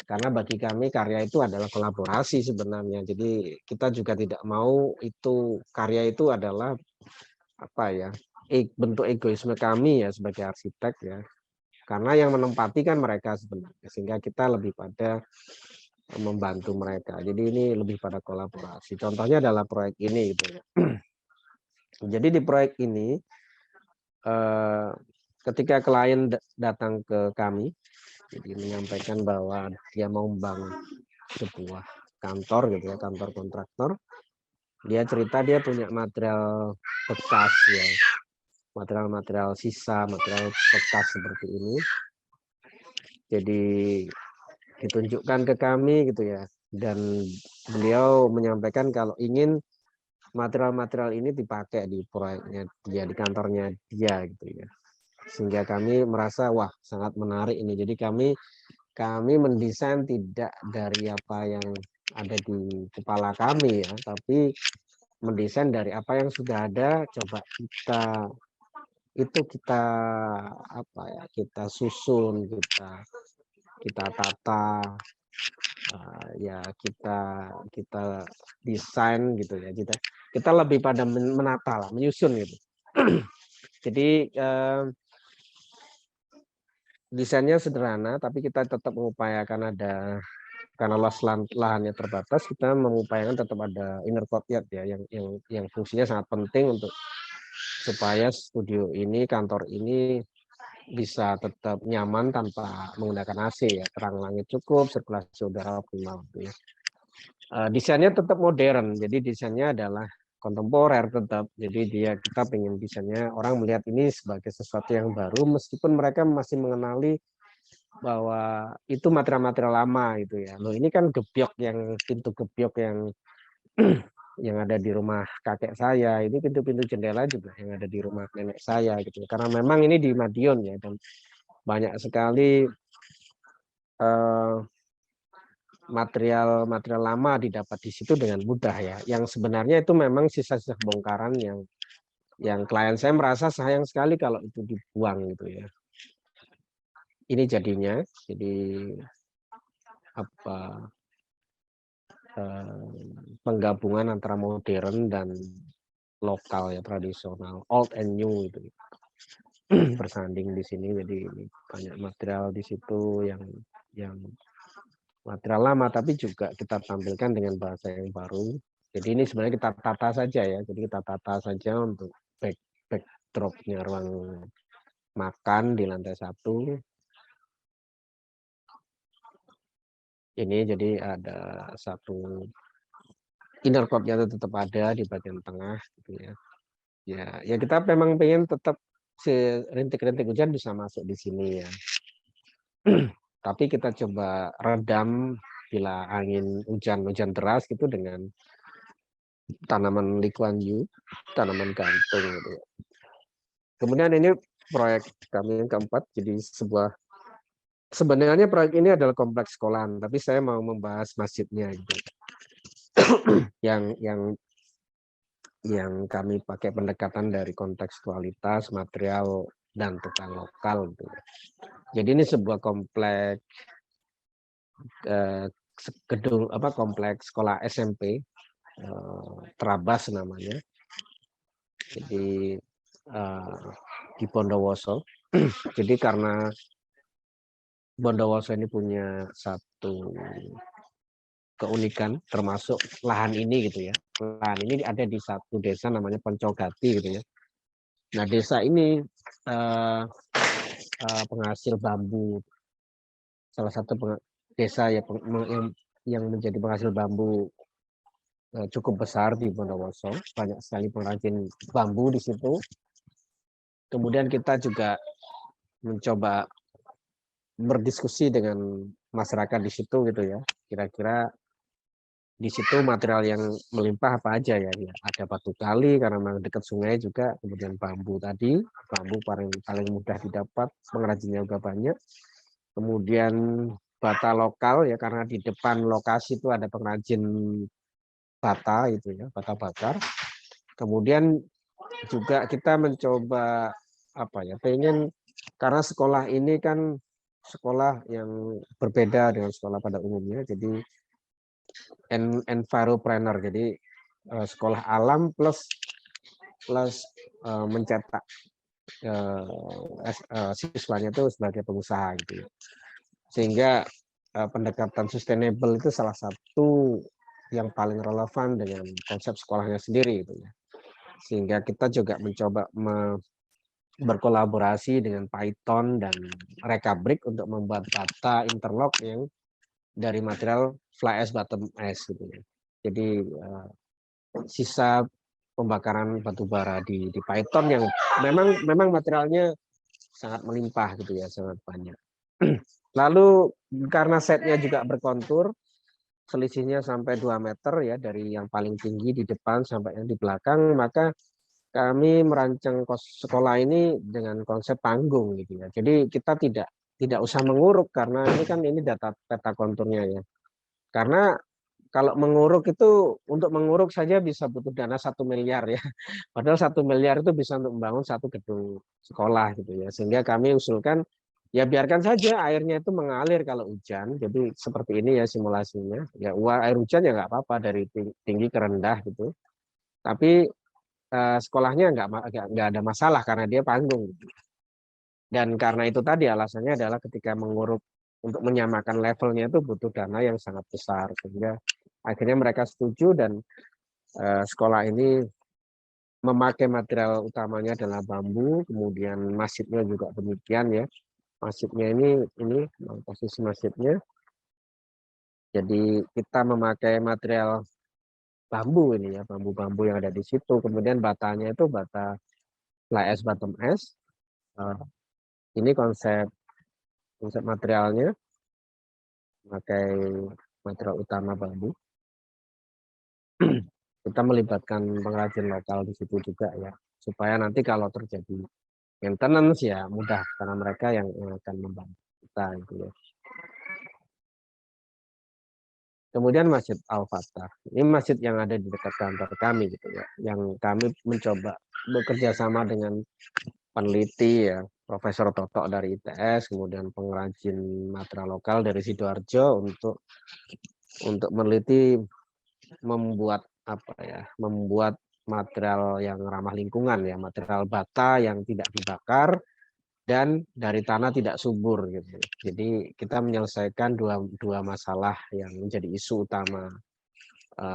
Karena bagi kami karya itu adalah kolaborasi sebenarnya. Jadi kita juga tidak mau itu karya itu adalah apa ya, bentuk egoisme kami ya sebagai arsitek ya. Karena yang menempati kan mereka sebenarnya, sehingga kita lebih pada membantu mereka. Jadi ini lebih pada kolaborasi. Contohnya adalah proyek ini gitu ya. Jadi di proyek ini ketika klien datang ke kami, jadi menyampaikan bahwa dia mau membangun sebuah kantor gitu ya, kantor kontraktor. Dia cerita dia punya material bekas ya, material sisa, material bekas seperti ini. Jadi ditunjukkan ke kami gitu ya, dan beliau menyampaikan kalau ingin material-material ini dipakai di proyeknya dia, di kantornya dia gitu ya, sehingga kami merasa wah sangat menarik ini. Jadi kami mendesain tidak dari apa yang ada di kepala kami ya, tapi mendesain dari apa yang sudah ada. Coba kita apa ya, kita susun, kita tata, ya kita desain gitu ya. Kita lebih pada menata lah, menyusun gitu. Jadi desainnya sederhana, tapi kita tetap mengupayakan ada, karena luas lahannya terbatas, kita mengupayakan tetap ada inner courtyard ya, yang fungsinya sangat penting untuk supaya studio ini, kantor ini bisa tetap nyaman tanpa menggunakan AC ya, terang langit cukup, sirkulasi udara optimal gitu ya. Desainnya tetap modern, jadi desainnya adalah kontemporer tetap. Jadi kita pengen desainnya orang melihat ini sebagai sesuatu yang baru, meskipun mereka masih mengenali bahwa itu material-material lama gitu ya. Loh ini kan gebyok, yang pintu gebyok yang ada di rumah kakek saya, ini pintu-pintu jendela juga yang ada di rumah nenek saya gitu. Karena memang ini di Madiun ya, dan banyak sekali material lama didapat di situ dengan mudah ya. Yang sebenarnya itu memang sisa-sisa bongkaran yang klien saya merasa sayang sekali kalau itu dibuang gitu ya. Ini jadinya, jadi apa, penggabungan antara modern dan lokal ya, tradisional, old and new itu bersanding di sini. Jadi banyak material di situ yang material lama, tapi juga kita tampilkan dengan bahasa yang baru. Jadi ini sebenarnya kita tata saja ya, jadi kita tata saja untuk backdropnya ruang makan di lantai 1. Ini jadi ada satu inner courtyard tetap ada di bagian tengah gitu ya. Ya kita memang pengen tetap rintik-rintik hujan bisa masuk di sini ya. Tapi kita coba redam bila angin hujan deras gitu dengan tanaman Lee Kuan Yew, tanaman gantung gitu ya. Kemudian ini proyek kami yang keempat, jadi sebenarnya proyek ini adalah kompleks sekolahan, tapi saya mau membahas masjidnya gitu. yang kami pakai pendekatan dari kontekstualitas, material, dan tukang lokal gitu. Jadi ini sebuah kompleks gedung kompleks sekolah SMP Trabas namanya. Jadi di Bondowoso. Jadi karena Bondowoso ini punya satu keunikan, termasuk lahan ini gitu ya. Lahan ini ada di satu desa namanya Poncogati gitu ya. Nah desa ini penghasil bambu, salah satu desa yang menjadi penghasil bambu cukup besar di Bondowoso, banyak sekali pengrajin bambu di situ. Kemudian kita juga mencoba berdiskusi dengan masyarakat di situ gitu ya. Kira-kira di situ material yang melimpah apa aja ya. Ada batu kali karena memang dekat sungai juga, kemudian bambu tadi, bambu paling mudah didapat, pengrajinnya juga banyak. Kemudian bata lokal ya, karena di depan lokasi itu ada pengrajin bata itu ya, bata bakar. Kemudian juga kita mencoba pengen, karena sekolah ini kan sekolah yang berbeda dengan sekolah pada umumnya, jadi enviropreneur, jadi sekolah alam plus mencetak siswanya itu sebagai pengusaha gitu ya. Sehingga pendekatan sustainable itu salah satu yang paling relevan dengan konsep sekolahnya sendiri gitu ya. Sehingga kita juga mencoba berkolaborasi dengan Python dan Rekabrick untuk membuat bata interlock yang dari material fly ash bottom ash gitu ya. Jadi sisa pembakaran batu bara di Python yang memang materialnya sangat melimpah gitu ya, sangat banyak. Lalu karena setnya juga berkontur, selisihnya sampai 2 meter ya, dari yang paling tinggi di depan sampai yang di belakang, maka kami merancang sekolah ini dengan konsep panggung gitu ya. Jadi kita tidak usah menguruk karena ini peta konturnya ya. Karena kalau menguruk itu, untuk menguruk saja bisa butuh dana 1 miliar ya. Padahal 1 miliar itu bisa untuk membangun satu gedung sekolah gitu ya. Sehingga kami usulkan ya biarkan saja airnya itu mengalir kalau hujan. Jadi seperti ini ya simulasinya. Ya air hujan ya nggak apa-apa dari tinggi ke rendah gitu. Tapi sekolahnya nggak ada masalah karena dia panggung. Dan karena itu tadi alasannya adalah ketika menguruk untuk menyamakan levelnya itu butuh dana yang sangat besar, sehingga akhirnya mereka setuju dan sekolah ini memakai material utamanya adalah bambu, kemudian masjidnya juga demikian ya. Masjidnya ini posisi masjidnya. Jadi kita memakai material bambu ini ya, bambu-bambu yang ada di situ. Kemudian batanya itu bata fly ash bottom ash. Ini konsep materialnya, memakai material utama bambu. Kita melibatkan pengrajin lokal di situ juga ya, supaya nanti kalau terjadi maintenance ya mudah karena mereka yang akan membantu kita gitu ya. Kemudian Masjid Al-Fatah, ini masjid yang ada di dekat kantor kami gitu ya, yang kami mencoba bekerja sama dengan peneliti ya, Profesor Totok dari ITS, kemudian pengrajin material lokal dari Sidoarjo untuk meneliti membuat membuat material yang ramah lingkungan ya, material bata yang tidak dibakar dan dari tanah tidak subur gitu. Jadi kita menyelesaikan dua masalah yang menjadi isu utama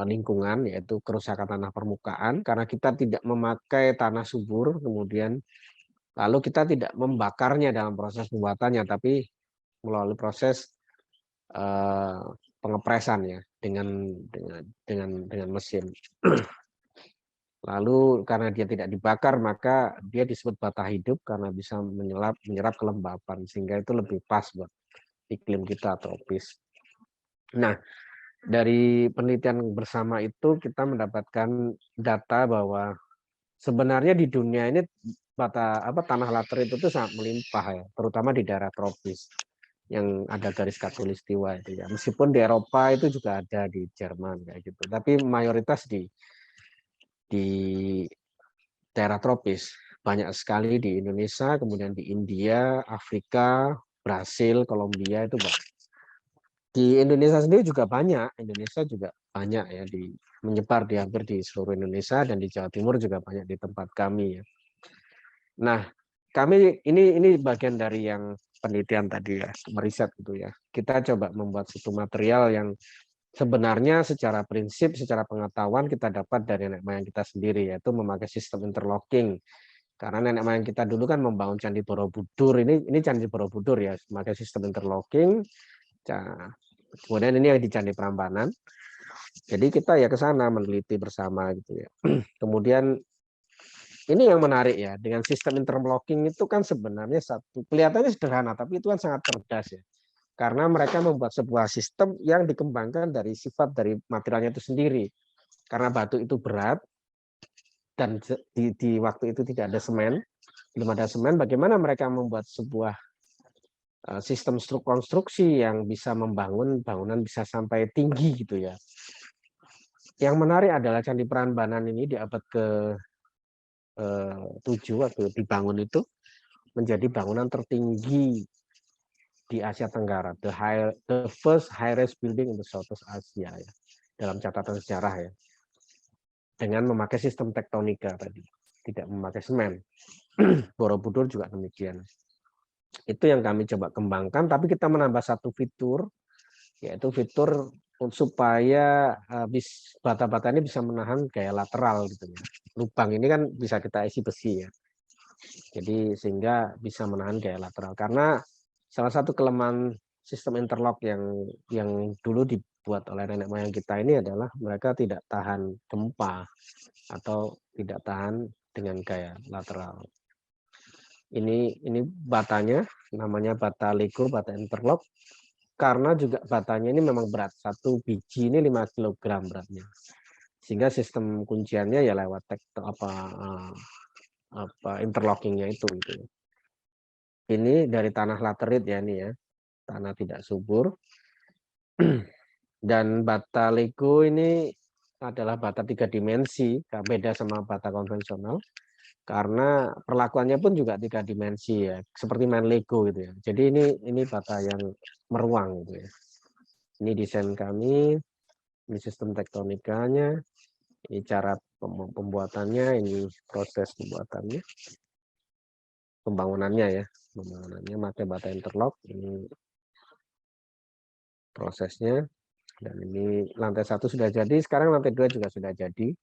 lingkungan, yaitu kerusakan tanah permukaan karena kita tidak memakai tanah subur, kemudian lalu kita tidak membakarnya dalam proses pembuatannya, tapi melalui proses pengepresan ya dengan mesin. Lalu karena dia tidak dibakar maka dia disebut bata hidup karena bisa menyerap kelembapan, sehingga itu lebih pas buat iklim kita tropis. Nah, dari penelitian bersama itu kita mendapatkan data bahwa sebenarnya di dunia ini tanah later itu tuh sangat melimpah ya, terutama di daerah tropis yang ada garis khatulistiwa itu ya. Meskipun di Eropa itu juga ada, di Jerman kayak gitu, tapi mayoritas di daerah tropis. Banyak sekali di Indonesia, kemudian di India, Afrika, Brasil, Kolombia itu banyak. Di Indonesia sendiri juga banyak, ya menyebar di hampir di seluruh Indonesia, dan di Jawa Timur juga banyak di tempat kami ya. Nah, kami ini bagian dari yang penelitian tadi ya, meriset gitu ya. Kita coba membuat satu material yang sebenarnya secara prinsip, secara pengetahuan kita dapat dari nenek moyang kita sendiri, yaitu memakai sistem interlocking. Karena nenek moyang kita dulu kan membangun Candi Borobudur, ini Candi Borobudur ya, memakai sistem interlocking. Kemudian ini yang di Candi Prambanan. Jadi kita ya ke sana meneliti bersama gitu ya. Kemudian ini yang menarik ya, dengan sistem interlocking itu kan sebenarnya kelihatannya sederhana, tapi itu kan sangat cerdas ya. Karena mereka membuat sebuah sistem yang dikembangkan dari sifat dari materialnya itu sendiri. Karena batu itu berat, dan di waktu itu tidak ada semen, belum ada semen, bagaimana mereka membuat sebuah sistem konstruksi yang bisa membangun bangunan bisa sampai tinggi gitu ya. Yang menarik adalah Candi Prambanan ini di abad ke-7 waktu dibangun itu menjadi bangunan tertinggi di Asia Tenggara, the first highest building in the Southeast Asia ya, dalam catatan sejarah ya, dengan memakai sistem tektonika tadi, tidak memakai semen. Borobudur juga demikian. Itu yang kami coba kembangkan, tapi kita menambah satu fitur, yaitu fitur supaya bata-bata ini bisa menahan gaya lateral gitu ya. Lubang ini kan bisa kita isi besi ya. Jadi sehingga bisa menahan gaya lateral. Karena salah satu kelemahan sistem interlock yang dulu dibuat oleh nenek moyang kita ini adalah mereka tidak tahan gempa atau tidak tahan dengan gaya lateral. Ini batanya, namanya bata Lego, bata interlock. Karena juga batanya ini memang berat, satu biji ini 5 kg beratnya, sehingga sistem kunciannya ya lewat interlockingnya itu gitu. Ini dari tanah laterit ya, ini ya, tanah tidak subur. Dan bata Lego ini adalah bata 3 dimensi, beda sama bata konvensional, karena perlakuannya pun juga 3 dimensi ya, seperti main Lego gitu ya. Jadi ini bata yang meruang gitu ya. Ini desain kami, ini sistem tektonikanya, ini cara pembuatannya, ini proses pembuatannya, pembangunannya pakai bata interlock, ini prosesnya, dan ini lantai 1 sudah jadi, sekarang lantai 2 juga sudah jadi,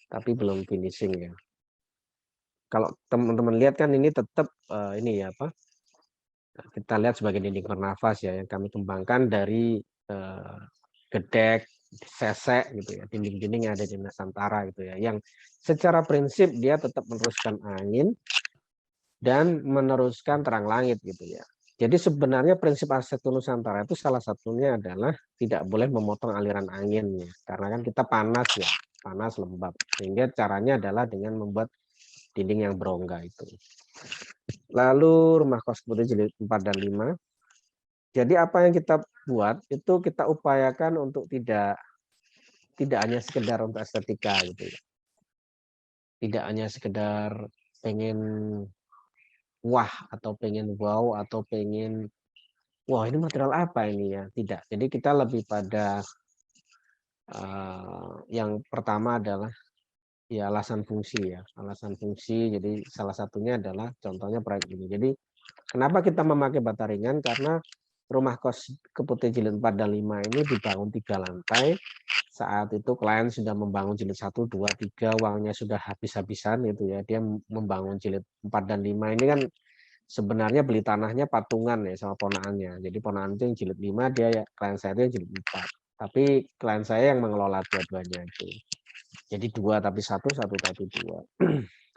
tapi belum finishing ya. Kalau teman-teman lihat kan ini tetap ini ya apa? Kita lihat sebagai dinding bernafas ya, yang kami kembangkan dari gedek, sesek gitu ya, dinding-dinding yang ada di Nusantara gitu ya, yang secara prinsip dia tetap meneruskan angin dan meneruskan terang langit gitu ya. Jadi sebenarnya prinsip arsitektur Nusantara itu salah satunya adalah tidak boleh memotong aliran anginnya, karena kan kita panas ya, panas lembab, sehingga caranya adalah dengan membuat dinding yang berongga itu. Lalu rumah kos putih jilid 4 dan 5. Jadi apa yang kita buat itu kita upayakan untuk tidak hanya sekedar untuk estetika gitu ya. Tidak hanya sekedar pengen wah atau pengen wow atau pengen wah ini material apa ini ya, tidak. Jadi kita lebih pada yang pertama adalah ya alasan fungsi ya, alasan fungsi. Jadi salah satunya adalah contohnya proyek ini. Jadi kenapa kita memakai bata ringan? Karena rumah kos Keputih jilid 4 dan 5 ini dibangun 3 lantai. Saat itu klien sudah membangun jilid 1, 2, 3, uangnya sudah habis-habisan gitu ya. Dia membangun jilid 4 dan 5 ini kan sebenarnya beli tanahnya patungan ya sama ponaannya. Jadi ponaan itu yang jilid 5, dia ya, klien saya itu yang jilid 4. Tapi klien saya yang mengelola dua-duanya itu. Jadi 2 tapi 1, 1 tapi 2.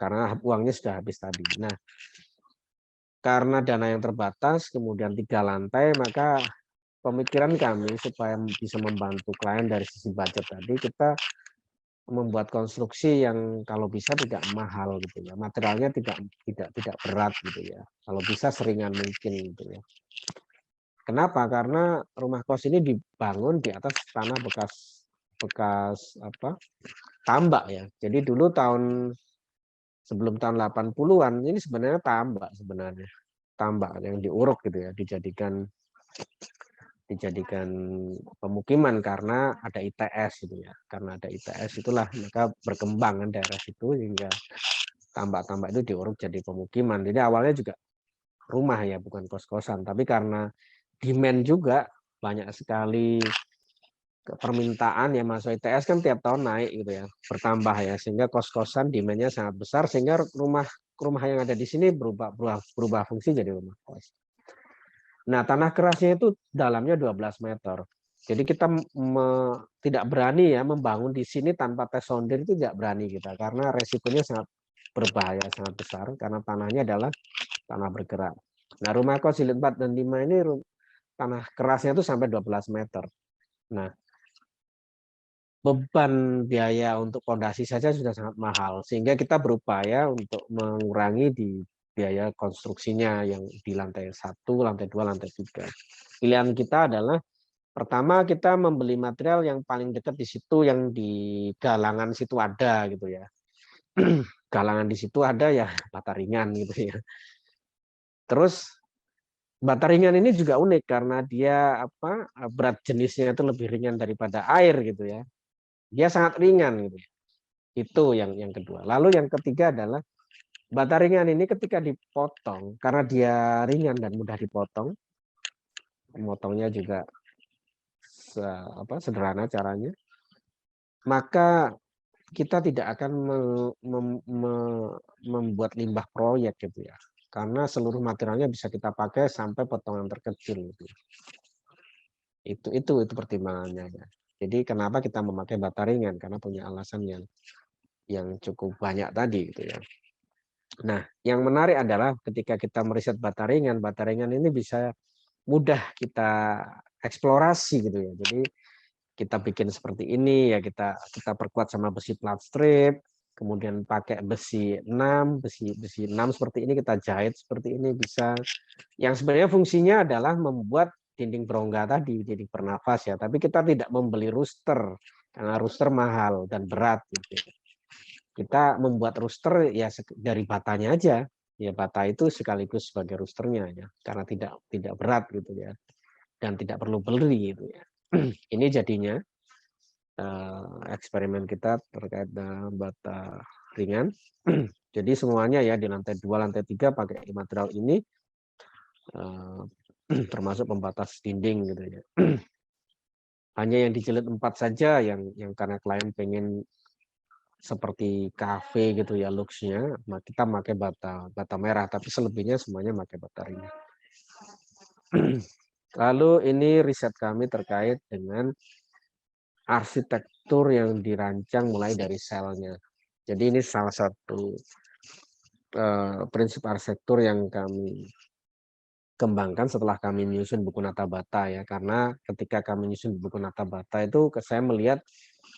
Karena uangnya sudah habis tadi. Nah, karena dana yang terbatas, kemudian 3 lantai, maka pemikiran kami supaya bisa membantu klien dari sisi budget tadi, kita membuat konstruksi yang kalau bisa tidak mahal gitu ya, materialnya tidak berat gitu ya, kalau bisa seringan mungkin gitu ya. Kenapa? Karena rumah kos ini dibangun di atas tanah bekas apa? Tambak ya. Jadi dulu sebelum tahun 80-an ini sebenarnya tambak yang diuruk gitu ya, dijadikan dijadikan pemukiman karena ada ITS gitu ya. Karena ada ITS itulah maka berkembang kan daerah itu hingga tambak-tambak itu diuruk jadi pemukiman. Jadi awalnya juga rumah ya, bukan kos-kosan. Tapi karena demand juga banyak sekali permintaan ya, masuk ITS kan tiap tahun naik gitu ya, bertambah ya, sehingga kos-kosan demandnya sangat besar sehingga rumah yang ada di sini berubah fungsi jadi rumah kos. Nah, tanah kerasnya itu dalamnya 12 meter. Jadi kita tidak berani ya membangun di sini tanpa tes sondir, itu tidak berani kita karena resikonya sangat berbahaya, sangat besar karena tanahnya adalah tanah bergerak. Nah, rumah kos jilid 4 dan 5 ini tanah kerasnya itu sampai 12 meter. Nah, beban biaya untuk pondasi saja sudah sangat mahal, sehingga kita berupaya untuk mengurangi di biaya konstruksinya yang di lantai 1, lantai 2, lantai 3. Pilihan kita adalah pertama kita membeli material yang paling dekat di situ, yang di galangan situ ada gitu ya. Galangan di situ ada ya bata ringan gitu ya. Terus bata ringan ini juga unik karena dia berat jenisnya itu lebih ringan daripada air gitu ya. Dia sangat ringan gitu. Itu yang kedua. Lalu yang ketiga adalah bata ringan ini ketika dipotong, karena dia ringan dan mudah dipotong, memotongnya juga sederhana caranya, maka kita tidak akan membuat limbah proyek gitu ya, karena seluruh materialnya bisa kita pakai sampai potongan terkecil gitu. Itu pertimbangannya ya. Jadi kenapa kita memakai bata ringan, karena punya alasan yang cukup banyak tadi gitu ya. Nah, yang menarik adalah ketika kita meriset bata ringan ini bisa mudah kita eksplorasi gitu ya. Jadi kita bikin seperti ini ya, kita perkuat sama besi plat strip, kemudian pakai besi 6 seperti ini, kita jahit seperti ini bisa. Yang sebenarnya fungsinya adalah membuat dinding berongga tadi, dinding bernafas ya, tapi kita tidak membeli rooster karena rooster mahal dan berat gitu. Kita membuat rooster ya dari batanya aja. Ya bata itu sekaligus sebagai roosternya ya, karena tidak berat gitu ya. Dan tidak perlu beli gitu ya. Ini jadinya eksperimen kita terkait dengan bata ringan. Jadi semuanya ya di lantai 2, lantai 3 pakai material ini, termasuk pembatas dinding gitu ya. Hanya yang di jilid 4 saja yang karena klien pengen seperti kafe gitu ya looks-nya, kita pakai bata merah, tapi selebihnya semuanya pakai bata ringan. Lalu ini riset kami terkait dengan arsitektur yang dirancang mulai dari selnya. Jadi ini salah satu prinsip arsitektur yang kami kembangkan setelah kami menyusun buku Nata Bata ya, karena ketika kami menyusun buku Nata Bata itu saya melihat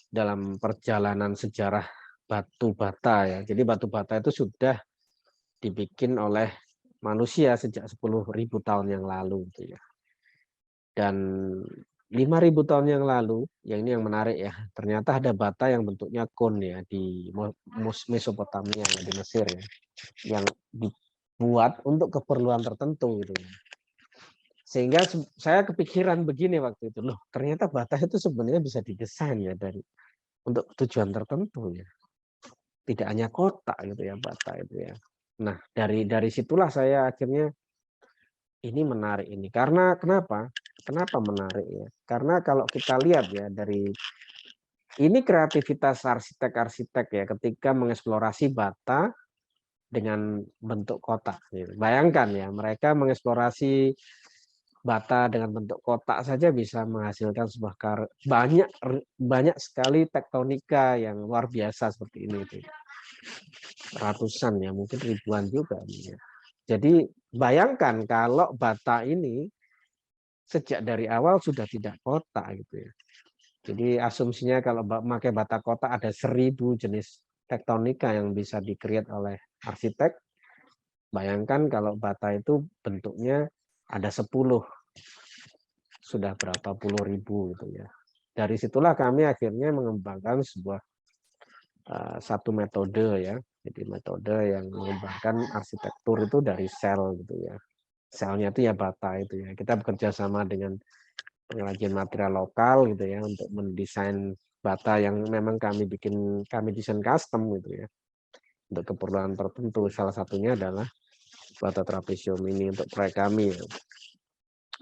dalam perjalanan sejarah batu bata ya. Jadi batu bata itu sudah dibikin oleh manusia sejak 10.000 tahun yang lalu gitu ya. Dan 5.000 tahun yang lalu, yang ini yang menarik ya, ternyata ada bata yang bentuknya kon ya di Mesopotamia ya, di Mesir ya, yang dibuat untuk keperluan tertentu gitu ya. Sehingga saya kepikiran begini waktu itu, loh ternyata bata itu sebenarnya bisa didesain ya untuk tujuan tertentu ya. Tidak hanya kotak gitu ya bata itu ya. Nah, dari situlah saya akhirnya ini menarik ini. Karena kenapa? Kenapa menarik ya? Karena kalau kita lihat ya dari ini kreativitas arsitek-arsitek ya ketika mengeksplorasi bata dengan bentuk kotak. Bayangkan ya, mereka mengeksplorasi bata dengan bentuk kotak saja bisa menghasilkan sebuah banyak sekali tektonika yang luar biasa seperti ini. Ratusan ya, mungkin ribuan juga. Jadi bayangkan kalau bata ini sejak dari awal sudah tidak kotak gitu ya. Jadi asumsinya kalau pakai bata kotak ada 1.000 jenis tektonika yang bisa di-create oleh arsitek. Bayangkan kalau bata itu bentuknya ada 10, sudah berapa puluh ribu gitu ya. Dari situlah kami akhirnya mengembangkan satu metode ya. Jadi metode yang mengembangkan arsitektur itu dari sel gitu ya. Selnya itu ya bata itu ya. Kita bekerja sama dengan pengrajin material lokal gitu ya untuk mendesain bata yang memang kami desain custom gitu ya untuk keperluan tertentu. Salah satunya adalah bata trapesium ini untuk proyek kami. Ya.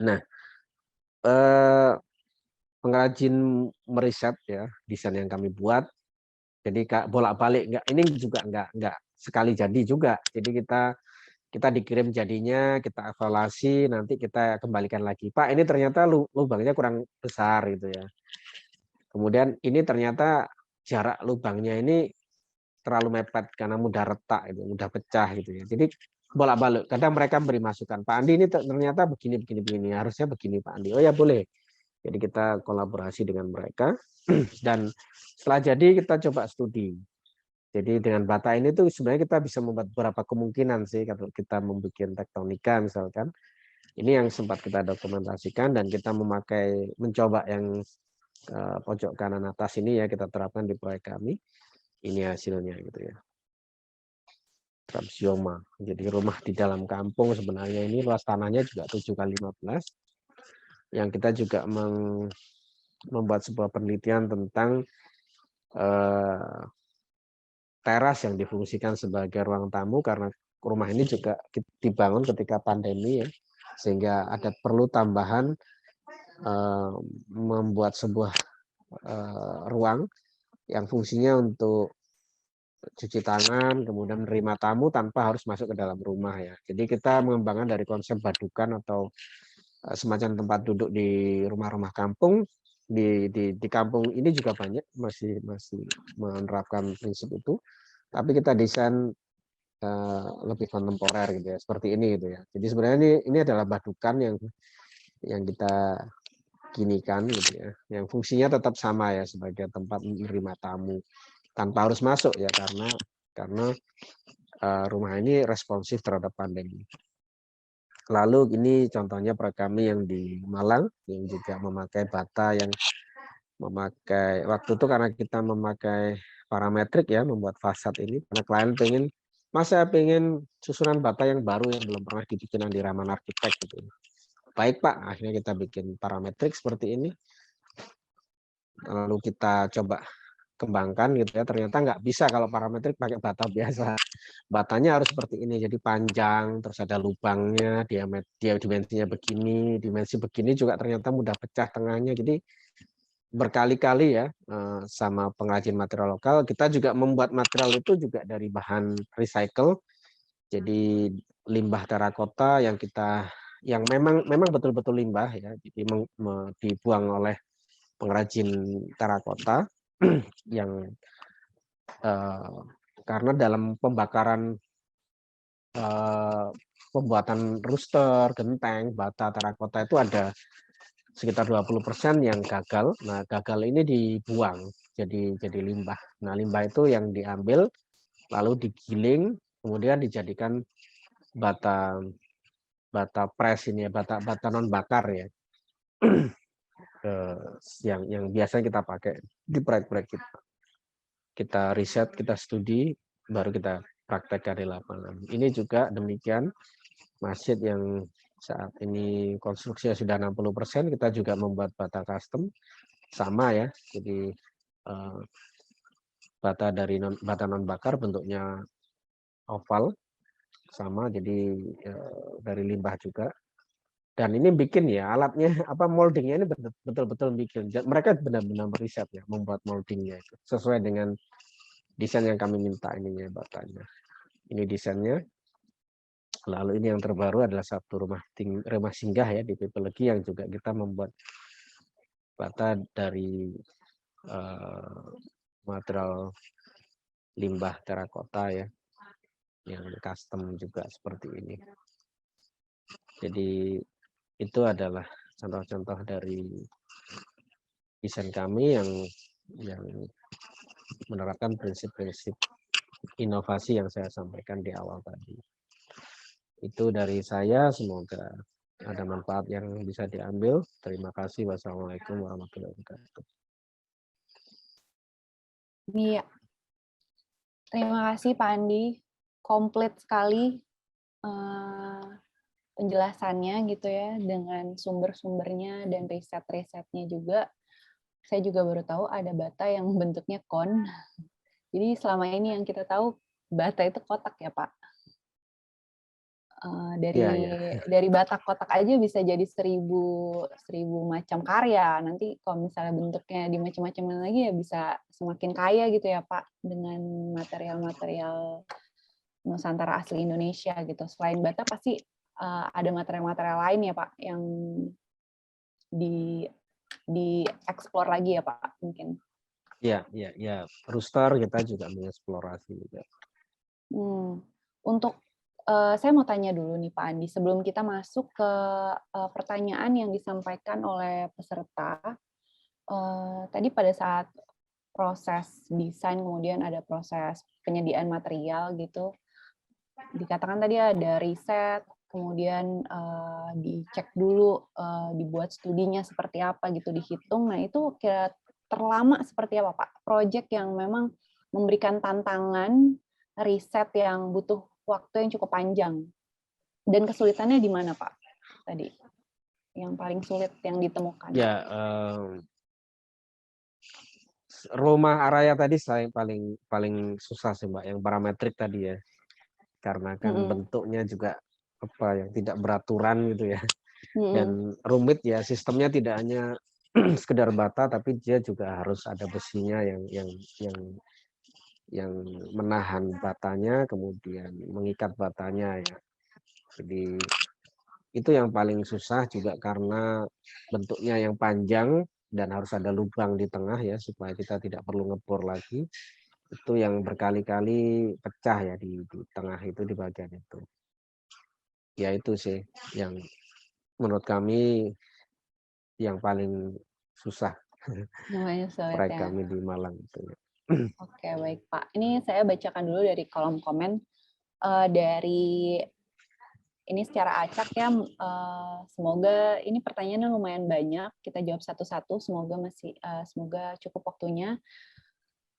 Nah, pengrajin meriset ya desain yang kami buat. Jadi bolak-balik ini juga enggak sekali jadi juga. Jadi kita dikirim jadinya, kita evaluasi, nanti kita kembalikan lagi. Pak, ini ternyata lubangnya kurang besar gitu ya. Kemudian ini ternyata jarak lubangnya ini terlalu mepet karena mudah retak, gitu, mudah pecah gitu ya. Jadi bolak-balik. Kadang mereka beri masukan, Pak Andi ini ternyata begini, harusnya begini Pak Andi. Oh ya boleh. Jadi kita kolaborasi dengan mereka dan setelah jadi kita coba studi. Jadi dengan bata ini tuh sebenarnya kita bisa membuat beberapa kemungkinan sih kalau kita membuat tektonika misalkan. Ini yang sempat kita dokumentasikan dan kita mencoba yang pojok kanan atas ini ya kita terapkan di proyek kami. Ini hasilnya gitu ya. Trapsioma. Jadi rumah di dalam kampung sebenarnya ini luas tanahnya juga 7x15. Yang kita juga membuat sebuah penelitian tentang teras yang difungsikan sebagai ruang tamu karena rumah ini juga dibangun ketika pandemi ya, sehingga ada perlu tambahan membuat sebuah ruang yang fungsinya untuk cuci tangan, kemudian menerima tamu tanpa harus masuk ke dalam rumah ya. Jadi kita mengembangkan dari konsep badukan atau semacam tempat duduk di rumah-rumah kampung. Di kampung ini juga banyak masih menerapkan prinsip itu, tapi kita desain lebih kontemporer gitu ya, seperti ini gitu ya. Jadi sebenarnya ini adalah badukan yang kita ginikan gitu ya, yang fungsinya tetap sama ya sebagai tempat menerima tamu tanpa harus masuk ya karena rumah ini responsif terhadap pandemi. Lalu ini contohnya proyek kami yang di Malang yang juga memakai bata yang memakai waktu itu karena kita memakai parametrik ya membuat fasad ini karena klien saya pengen susunan bata yang baru yang belum pernah dibikin di Raman Arsitek gitu. Baik Pak, akhirnya kita bikin parametrik seperti ini. Lalu kita coba kembangkan gitu ya, ternyata nggak bisa kalau parametrik pakai bata biasa. Batanya harus seperti ini, jadi panjang, terus ada lubangnya, dimensinya begini, dimensi begini juga ternyata mudah pecah tengahnya. Jadi berkali-kali ya sama pengrajin material lokal, kita juga membuat material itu juga dari bahan recycle. Jadi limbah terakota yang memang betul-betul limbah ya, jadi dibuang oleh pengrajin terakota yang karena dalam pembakaran pembuatan rooster, genteng, bata terakota itu ada sekitar 20% yang gagal. Nah, gagal ini dibuang jadi limbah. Nah, limbah itu yang diambil lalu digiling, kemudian dijadikan bata press ini ya, bata non bakar ya. yang biasa kita pakai di proyek-proyek kita. Kita riset, kita studi, baru kita praktekkan di lapangan. Ini juga demikian masjid yang saat ini konstruksinya sudah 60%, kita juga membuat bata custom sama ya. Jadi bata non bakar bentuknya oval sama, jadi dari limbah juga. Dan ini bikin ya alatnya moldingnya ini betul-betul bikin. Mereka benar-benar meriset ya membuat moldingnya itu sesuai dengan desain yang kami minta ininya batanya. Ini desainnya. Lalu ini yang terbaru adalah satu rumah singgah ya di Pipelegi yang juga kita membuat bata dari material limbah terakota ya, yang custom juga seperti ini. Jadi itu adalah contoh-contoh dari desain kami yang menerapkan prinsip-prinsip inovasi yang saya sampaikan di awal tadi. Itu dari saya, semoga ada manfaat yang bisa diambil. Terima kasih. Wassalamualaikum warahmatullahi wabarakatuh. Iya. Terima kasih Pak Andi. Komplit sekali penjelasannya gitu ya, dengan sumber-sumbernya dan riset-risetnya juga. Saya juga baru tahu ada bata yang bentuknya kon. Jadi selama ini yang kita tahu bata itu kotak ya Pak. Iya, iya. Dari bata kotak aja bisa jadi 1000 macam karya. Nanti kalau misalnya bentuknya di macam-macam lagi ya bisa semakin kaya gitu ya Pak, dengan material-material Nusantara asli Indonesia gitu. Selain bata pasti ada material-material lain ya Pak yang dieksplor lagi ya Pak mungkin. Iya, iya, iya. Rooster kita juga mengeksplorasi juga. Untuk saya mau tanya dulu nih Pak Andi, sebelum kita masuk ke pertanyaan yang disampaikan oleh peserta, tadi pada saat proses desain, kemudian ada proses penyediaan material gitu, dikatakan tadi ada riset, kemudian dicek dulu, dibuat studinya seperti apa gitu, dihitung. Nah itu kira terlama seperti apa Pak? Proyek yang memang memberikan tantangan riset yang butuh waktu yang cukup panjang. Dan kesulitannya di mana Pak? Tadi yang paling sulit yang ditemukan. Ya, Roma Araya tadi saya paling susah sih Mbak, yang parametrik tadi ya. Karena kan bentuknya juga apa yang tidak beraturan gitu ya. Dan rumit ya, sistemnya tidak hanya sekedar bata tapi dia juga harus ada besinya yang menahan batanya, kemudian mengikat batanya ya. Jadi itu yang paling susah juga karena bentuknya yang panjang dan harus ada lubang di tengah ya supaya kita tidak perlu ngebor lagi. Itu yang berkali-kali pecah ya di tengah itu, di bagian itu. Ya itu sih yang menurut kami yang paling susah Namanya sulit proyek ya. kami di Malang itu. Oke, baik Pak. Ini saya bacakan dulu dari kolom komen. Dari ini secara acak ya, semoga ini pertanyaannya lumayan banyak, kita jawab satu-satu, semoga cukup waktunya.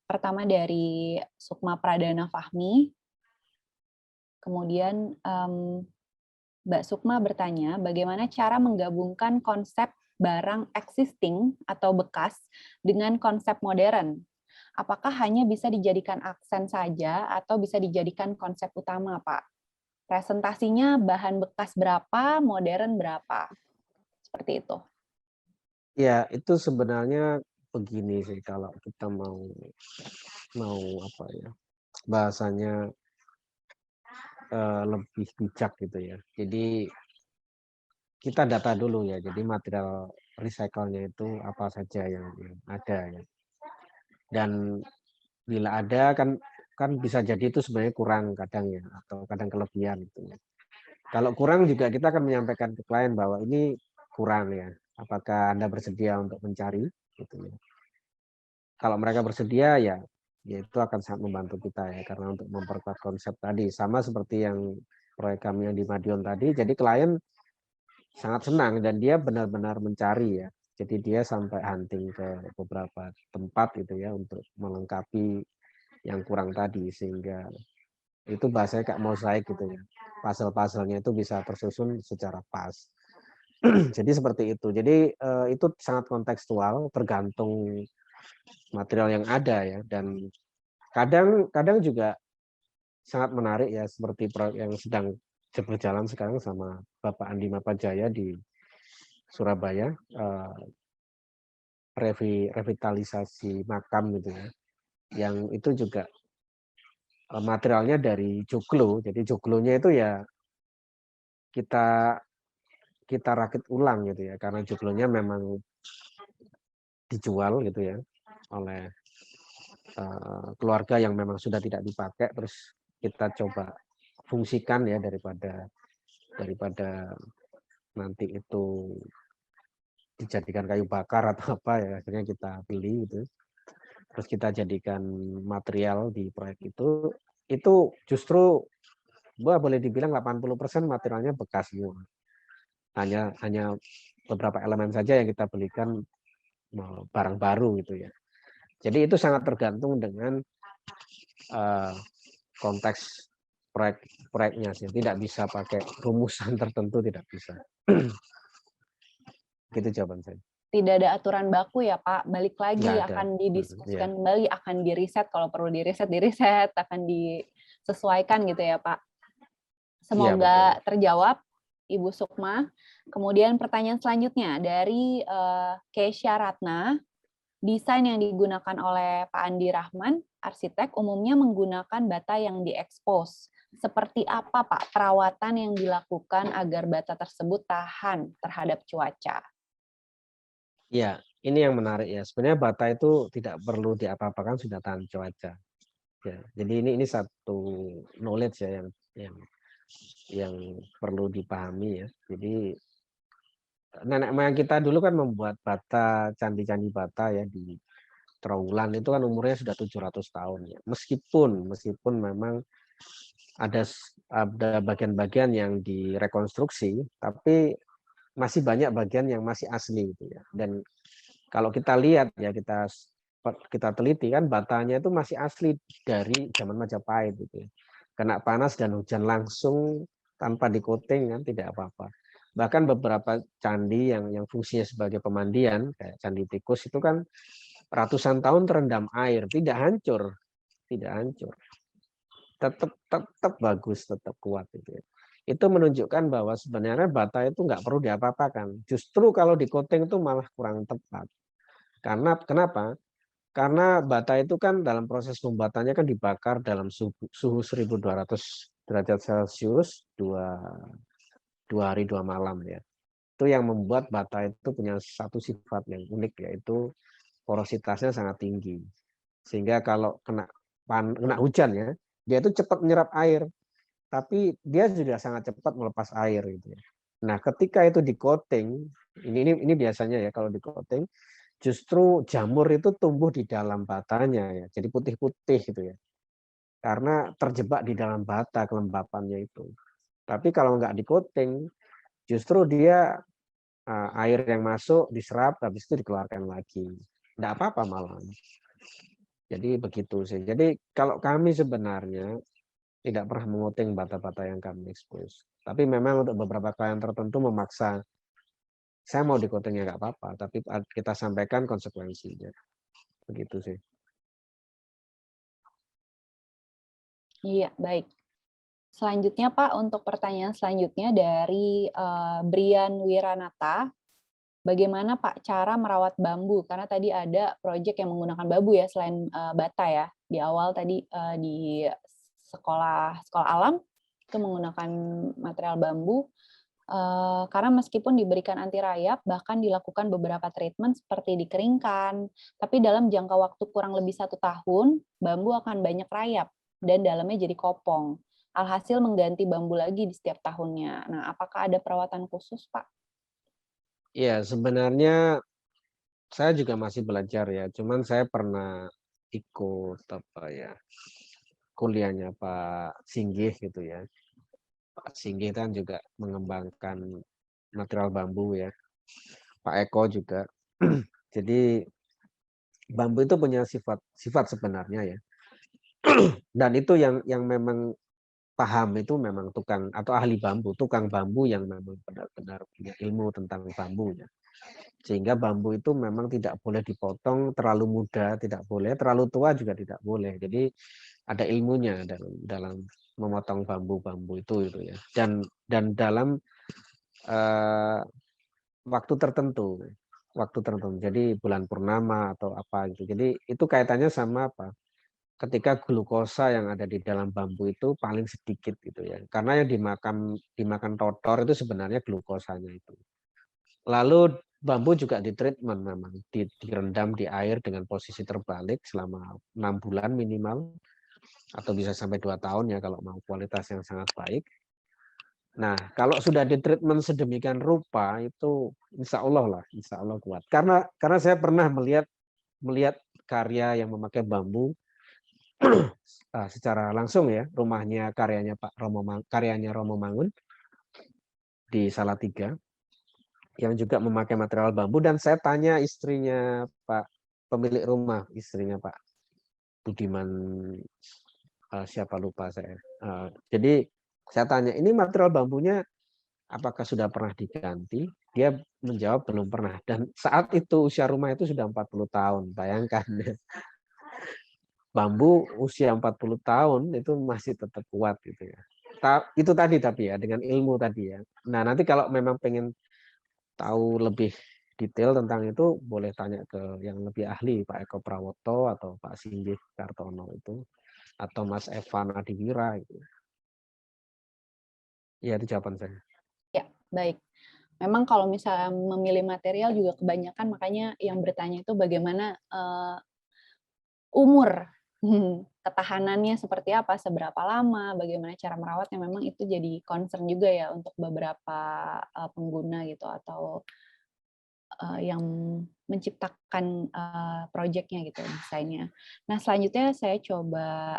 Pertama dari Sukma Pradana Fahmi, kemudian Mbak Sukma bertanya, bagaimana cara menggabungkan konsep barang existing atau bekas dengan konsep modern? Apakah hanya bisa dijadikan aksen saja atau bisa dijadikan konsep utama, Pak? Presentasinya bahan bekas berapa, modern berapa? Seperti itu. Ya, itu sebenarnya begini sih kalau kita mau apa ya, bahasanya lebih bijak gitu ya. Jadi kita data dulu ya. Jadi material recycle-nya itu apa saja yang ada ya. Dan bila ada kan bisa jadi itu sebenarnya kurang kadang ya, atau kadang kelebihan gitu ya. Kalau kurang juga kita akan menyampaikan ke klien bahwa ini kurang ya. Apakah Anda bersedia untuk mencari gitu ya. Kalau mereka bersedia ya itu akan sangat membantu kita ya, karena untuk memperkuat konsep tadi sama seperti yang proyek kami yang di Madiun tadi. Jadi klien sangat senang dan dia benar-benar mencari ya. Jadi dia sampai hunting ke beberapa tempat gitu ya untuk melengkapi yang kurang tadi, sehingga itu bahasanya kayak mosaik gitu ya. Puzzle-puzzlenya itu bisa tersusun secara pas. Jadi seperti itu. Jadi itu sangat kontekstual, tergantung material yang ada ya. Dan kadang juga sangat menarik ya, seperti proyek yang sedang berjalan sekarang sama Bapak Andi Mapajaya di Surabaya, revitalisasi makam gitu ya. Yang itu juga materialnya dari joglo. Jadi joglonya itu ya kita rakit ulang gitu ya, karena joglonya memang dijual gitu ya oleh keluarga yang memang sudah tidak dipakai, terus kita coba fungsikan ya daripada nanti itu dijadikan kayu bakar atau apa ya, akhirnya kita beli gitu, terus kita jadikan material di proyek itu justru boleh dibilang 80% materialnya bekas semua. Hanya beberapa elemen saja yang kita belikan barang baru gitu ya. Jadi itu sangat tergantung dengan konteks proyeknya sih, tidak bisa pakai rumusan tertentu, tidak bisa. Gitu jawaban saya. Tidak ada aturan baku ya Pak, balik lagi Nggak ada. akan Iya. didiskusikan kembali, akan diriset kalau perlu diriset, akan disesuaikan gitu ya Pak. Iya, Semoga betul. terjawab Ibu Sukma. Kemudian pertanyaan selanjutnya dari Keisha Ratna. Desain yang digunakan oleh Pak Andi Rahman, arsitek, umumnya menggunakan bata yang diekspos. Seperti apa Pak perawatan yang dilakukan agar bata tersebut tahan terhadap cuaca? Ya, ini yang menarik ya. Sebenarnya bata itu tidak perlu diapa-apakan, sudah tahan cuaca. Ya, jadi ini satu knowledge ya yang perlu dipahami ya. Jadi nenek moyang kita dulu kan membuat bata, candi-candi bata ya di Trowulan itu kan umurnya sudah 700 tahun ya. Meskipun memang ada bagian-bagian yang direkonstruksi, tapi masih banyak bagian yang masih asli gitu ya. Dan kalau kita lihat ya, kita teliti kan batanya itu masih asli dari zaman Majapahit gitu ya. Kena panas dan hujan langsung tanpa di-coating kan tidak apa-apa. Bahkan beberapa candi yang fungsinya sebagai pemandian kayak Candi Tikus itu kan ratusan tahun terendam air, tidak hancur. Tetap bagus, tetap kuat gitu ya. Itu menunjukkan bahwa sebenarnya bata itu nggak perlu diapa-apakan. Justru kalau di-coating itu malah kurang tepat. Karena kenapa? Karena bata itu kan dalam proses pembuatannya kan dibakar dalam suhu 1200 derajat Celcius 2 hari 2 malam ya. Itu yang membuat bata itu punya satu sifat yang unik, yaitu porositasnya sangat tinggi. Sehingga kalau kena hujan ya, dia itu cepat menyerap air, tapi dia juga sangat cepat melepas air gitu ya. Nah, ketika itu di-coating, ini biasanya ya kalau di-coating, justru jamur itu tumbuh di dalam batanya ya, jadi putih-putih gitu ya. Karena terjebak di dalam bata kelembapannya itu. Tapi kalau nggak di-coating, justru dia air yang masuk diserap, habis itu dikeluarkan lagi. Nggak apa-apa malah. Jadi begitu sih. Jadi kalau kami sebenarnya tidak pernah menguting bata-bata yang kami expose. Tapi memang untuk beberapa klien tertentu memaksa, saya mau di coatingnya nggak apa-apa, tapi kita sampaikan konsekuensinya. Begitu sih. Iya, baik. Selanjutnya Pak, untuk pertanyaan selanjutnya dari Brian Wiranata. Bagaimana Pak cara merawat bambu? Karena tadi ada proyek yang menggunakan bambu ya selain bata ya. Di awal tadi di sekolah alam itu menggunakan material bambu. Karena meskipun diberikan anti rayap, bahkan dilakukan beberapa treatment seperti dikeringkan, tapi dalam jangka waktu kurang lebih 1 tahun, bambu akan banyak rayap dan dalamnya jadi kopong. Alhasil mengganti bambu lagi di setiap tahunnya. Nah, apakah ada perawatan khusus, Pak? Ya, sebenarnya saya juga masih belajar ya. Cuman saya pernah ikut kuliahnya Pak Singgih gitu ya. Pak Singgih kan juga mengembangkan material bambu ya. Pak Eko juga. Jadi bambu itu punya sifat sebenarnya ya. Dan itu yang memang paham itu memang tukang atau ahli bambu, tukang bambu yang memang benar-benar punya ilmu tentang bambu ya. Sehingga bambu itu memang tidak boleh dipotong terlalu muda, tidak boleh, terlalu tua juga tidak boleh. Jadi ada ilmunya dalam memotong bambu-bambu itu ya. Dan dalam waktu tertentu. Jadi bulan purnama atau apa gitu. Jadi itu kaitannya sama apa? Ketika glukosa yang ada di dalam bambu itu paling sedikit gitu ya. Karena yang dimakan totor itu sebenarnya glukosanya itu. Lalu bambu juga ditreatment memang, direndam di air dengan posisi terbalik selama 6 bulan minimal atau bisa sampai 2 tahun ya kalau mau kualitas yang sangat baik. Nah, kalau sudah ditreatment sedemikian rupa itu insya Allah kuat. Karena saya pernah melihat karya yang memakai bambu secara langsung ya, rumahnya karyanya Romo Mangun di Salatiga yang juga memakai material bambu, dan saya tanya istrinya Pak pemilik rumah, istrinya Pak Budiman siapa lupa saya. Jadi saya tanya, ini material bambunya apakah sudah pernah diganti? Dia menjawab belum pernah. Dan saat itu usia rumah itu sudah 40 tahun. Bayangkan, bambu usia 40 tahun itu masih tetap kuat gitu ya. Itu tadi tapi ya, dengan ilmu tadi ya. Nah, nanti kalau memang pengen tahu lebih detail tentang itu, boleh tanya ke yang lebih ahli, Pak Eko Prawoto atau Pak Singgih Kartono itu, atau Mas Evan Adiwira gitu. Ya, itu jawaban saya. Ya, baik. Memang kalau misalnya memilih material juga kebanyakan, makanya yang bertanya itu bagaimana umur ketahanannya seperti apa, seberapa lama, bagaimana cara merawatnya, memang itu jadi concern juga ya untuk beberapa pengguna gitu, atau yang menciptakan proyeknya gitu, desainnya. Nah, selanjutnya saya coba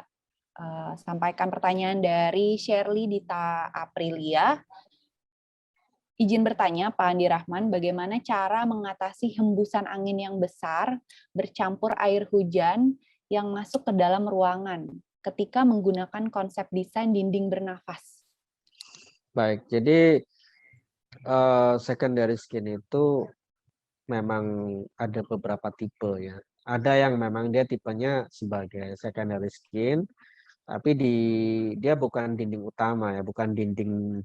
sampaikan pertanyaan dari Shirley Dita Aprilia. Izin bertanya, Pak Andi Rahman, bagaimana cara mengatasi hembusan angin yang besar bercampur air hujan yang masuk ke dalam ruangan ketika menggunakan konsep desain dinding bernafas? Baik, jadi secondary skin itu memang ada beberapa tipe ya. Ada yang memang dia tipenya sebagai secondary skin, tapi dia bukan dinding utama ya, bukan dinding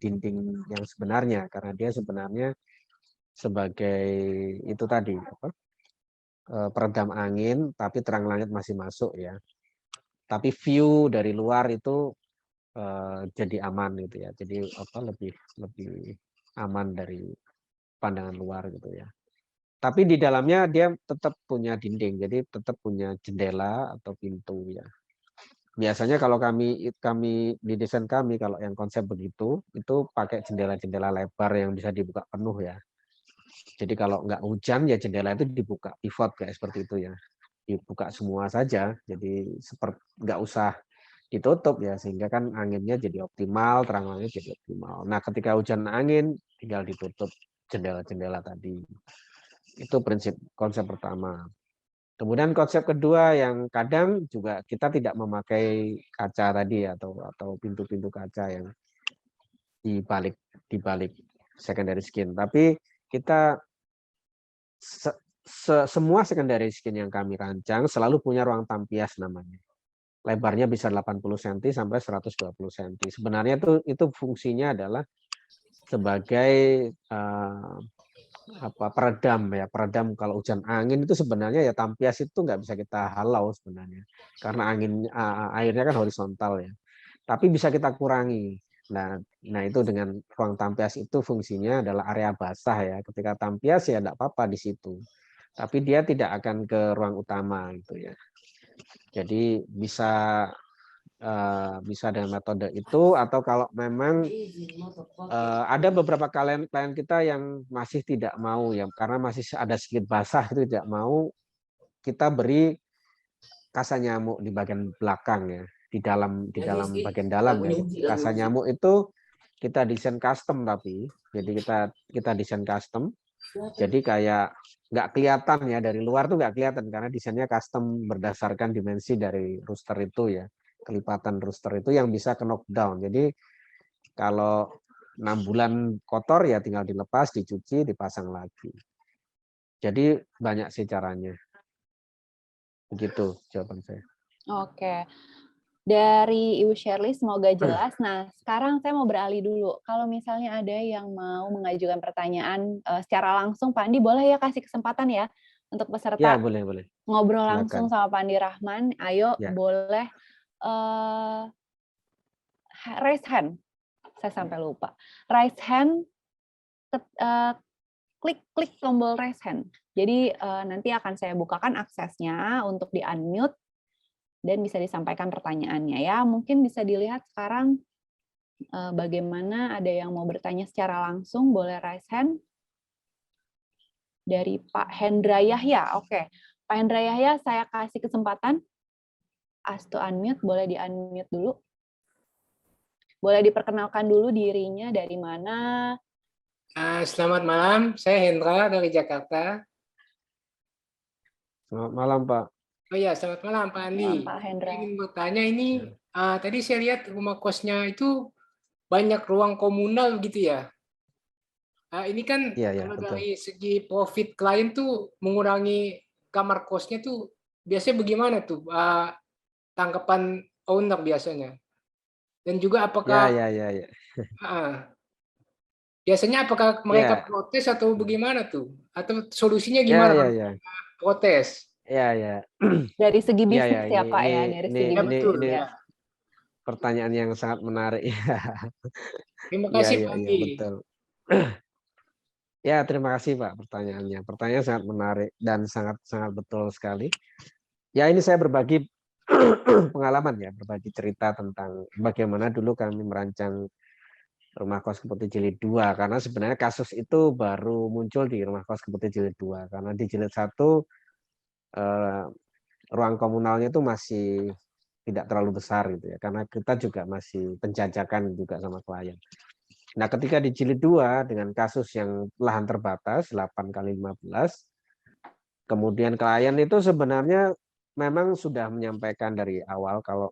yang sebenarnya, karena dia sebenarnya sebagai itu tadi peredam angin, tapi terang langit masih masuk ya. Tapi view dari luar itu jadi aman gitu ya. Jadi lebih aman dari pandangan luar gitu ya. Tapi di dalamnya dia tetap punya dinding, jadi tetap punya jendela atau pintu ya. Biasanya kalau kami di desain kami, kalau yang konsep begitu, itu pakai jendela-jendela lebar yang bisa dibuka penuh ya. Jadi kalau nggak hujan ya jendela itu dibuka pivot kayak seperti itu ya, dibuka semua saja. Jadi nggak usah ditutup ya, sehingga kan anginnya jadi optimal, terang langit jadi optimal. Nah, ketika hujan angin tinggal ditutup jendela-jendela tadi. Itu konsep pertama. Kemudian konsep kedua yang kadang juga kita tidak memakai kaca tadi atau pintu-pintu kaca yang di balik secondary skin, tapi kita semua secondary skin yang kami rancang selalu punya ruang tampias namanya. Lebarnya bisa 80 cm sampai 120 cm. Sebenarnya itu fungsinya adalah sebagai peredam kalau hujan angin itu sebenarnya ya tampias itu nggak bisa kita halau sebenarnya karena airnya kan horizontal ya, tapi bisa kita kurangi. Nah itu dengan ruang tampias itu fungsinya adalah area basah ya, ketika tampias ya enggak apa-apa di situ, tapi dia tidak akan ke ruang utama gitu ya. Jadi bisa dengan metode itu, atau kalau memang ada beberapa klien kita yang masih tidak mau ya, karena masih ada sedikit basah itu tidak mau, kita beri kasa nyamuk di bagian belakang ya, di dalam bagian dalam ya. Kasa nyamuk itu kita desain custom, tapi jadi kita desain custom, jadi kayak nggak kelihatan ya, dari luar tuh nggak kelihatan karena desainnya custom berdasarkan dimensi dari rooster itu ya, kelipatan rooster itu yang bisa ke knockdown. Jadi kalau 6 bulan kotor ya tinggal dilepas, dicuci, dipasang lagi. Jadi banyak sih caranya. Begitu jawaban saya. Oke. Dari Ibu Shirley, semoga jelas. Nah, sekarang saya mau beralih dulu. Kalau misalnya ada yang mau mengajukan pertanyaan secara langsung, Pak Andi boleh ya kasih kesempatan ya untuk peserta Ya, boleh. ngobrol Silakan. langsung sama Pak Andi Rahman. Ayo, ya. boleh raise hand. Saya sampai lupa. Raise hand, klik tombol raise hand. Jadi nanti akan saya bukakan aksesnya untuk di-unmute dan bisa disampaikan pertanyaannya ya. Mungkin bisa dilihat sekarang bagaimana ada yang mau bertanya secara langsung, boleh raise hand. Dari Pak Hendra Yahya. Oke, Pak Hendra Yahya, saya kasih kesempatan. Ask to unmute, boleh di-unmute dulu. Boleh diperkenalkan dulu dirinya, dari mana. Selamat malam, saya Hendra dari Jakarta. Selamat malam, Pak. Oh ya, selamat malam Pak Andi. Malam, Pak Hendra. Saya ingin bertanya ini, tadi saya lihat rumah kosnya itu banyak ruang komunal gitu ya. Ini kan Iya, iya, kalau betul. dari segi profit klien tuh mengurangi kamar kosnya tuh biasanya bagaimana tuh tanggapan owner biasanya? Dan juga Ya, apakah ya, ya, ya. biasanya apakah mereka Ya, protes atau bagaimana tuh? Atau solusinya ya, gimana ya, kalau ya. protes? Ya, ya. Dari segi Ya, ya, bisnis ya Pak ya, dari segi Ya bisnis betul. ini ya. Ya. pertanyaan yang sangat menarik. Terima Ya, kasih ya, Pak ya, Andi. betul. Ya, terima kasih Pak pertanyaannya. Pertanyaan sangat menarik dan sangat betul sekali. Ya, ini saya berbagi pengalaman ya, berbagi cerita tentang bagaimana dulu kami merancang rumah kos Keputih Jilid 2, karena sebenarnya kasus itu baru muncul di rumah kos Keputih Jilid 2, karena di Jilid 1 ruang komunalnya itu masih tidak terlalu besar gitu ya, karena kita juga masih penjajakan juga sama klien. Nah, ketika di Jilid 2 dengan kasus yang lahan terbatas 8x15, kemudian klien itu sebenarnya memang sudah menyampaikan dari awal kalau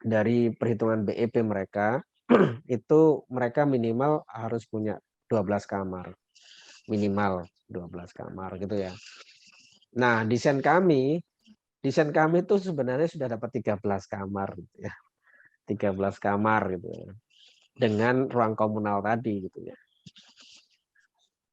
dari perhitungan BEP mereka itu mereka minimal harus punya 12 kamar. Minimal 12 kamar gitu ya. Nah, desain kami itu sebenarnya sudah dapat 13 kamar gitu ya. 13 kamar gitu ya. Dengan ruang komunal tadi gitu ya.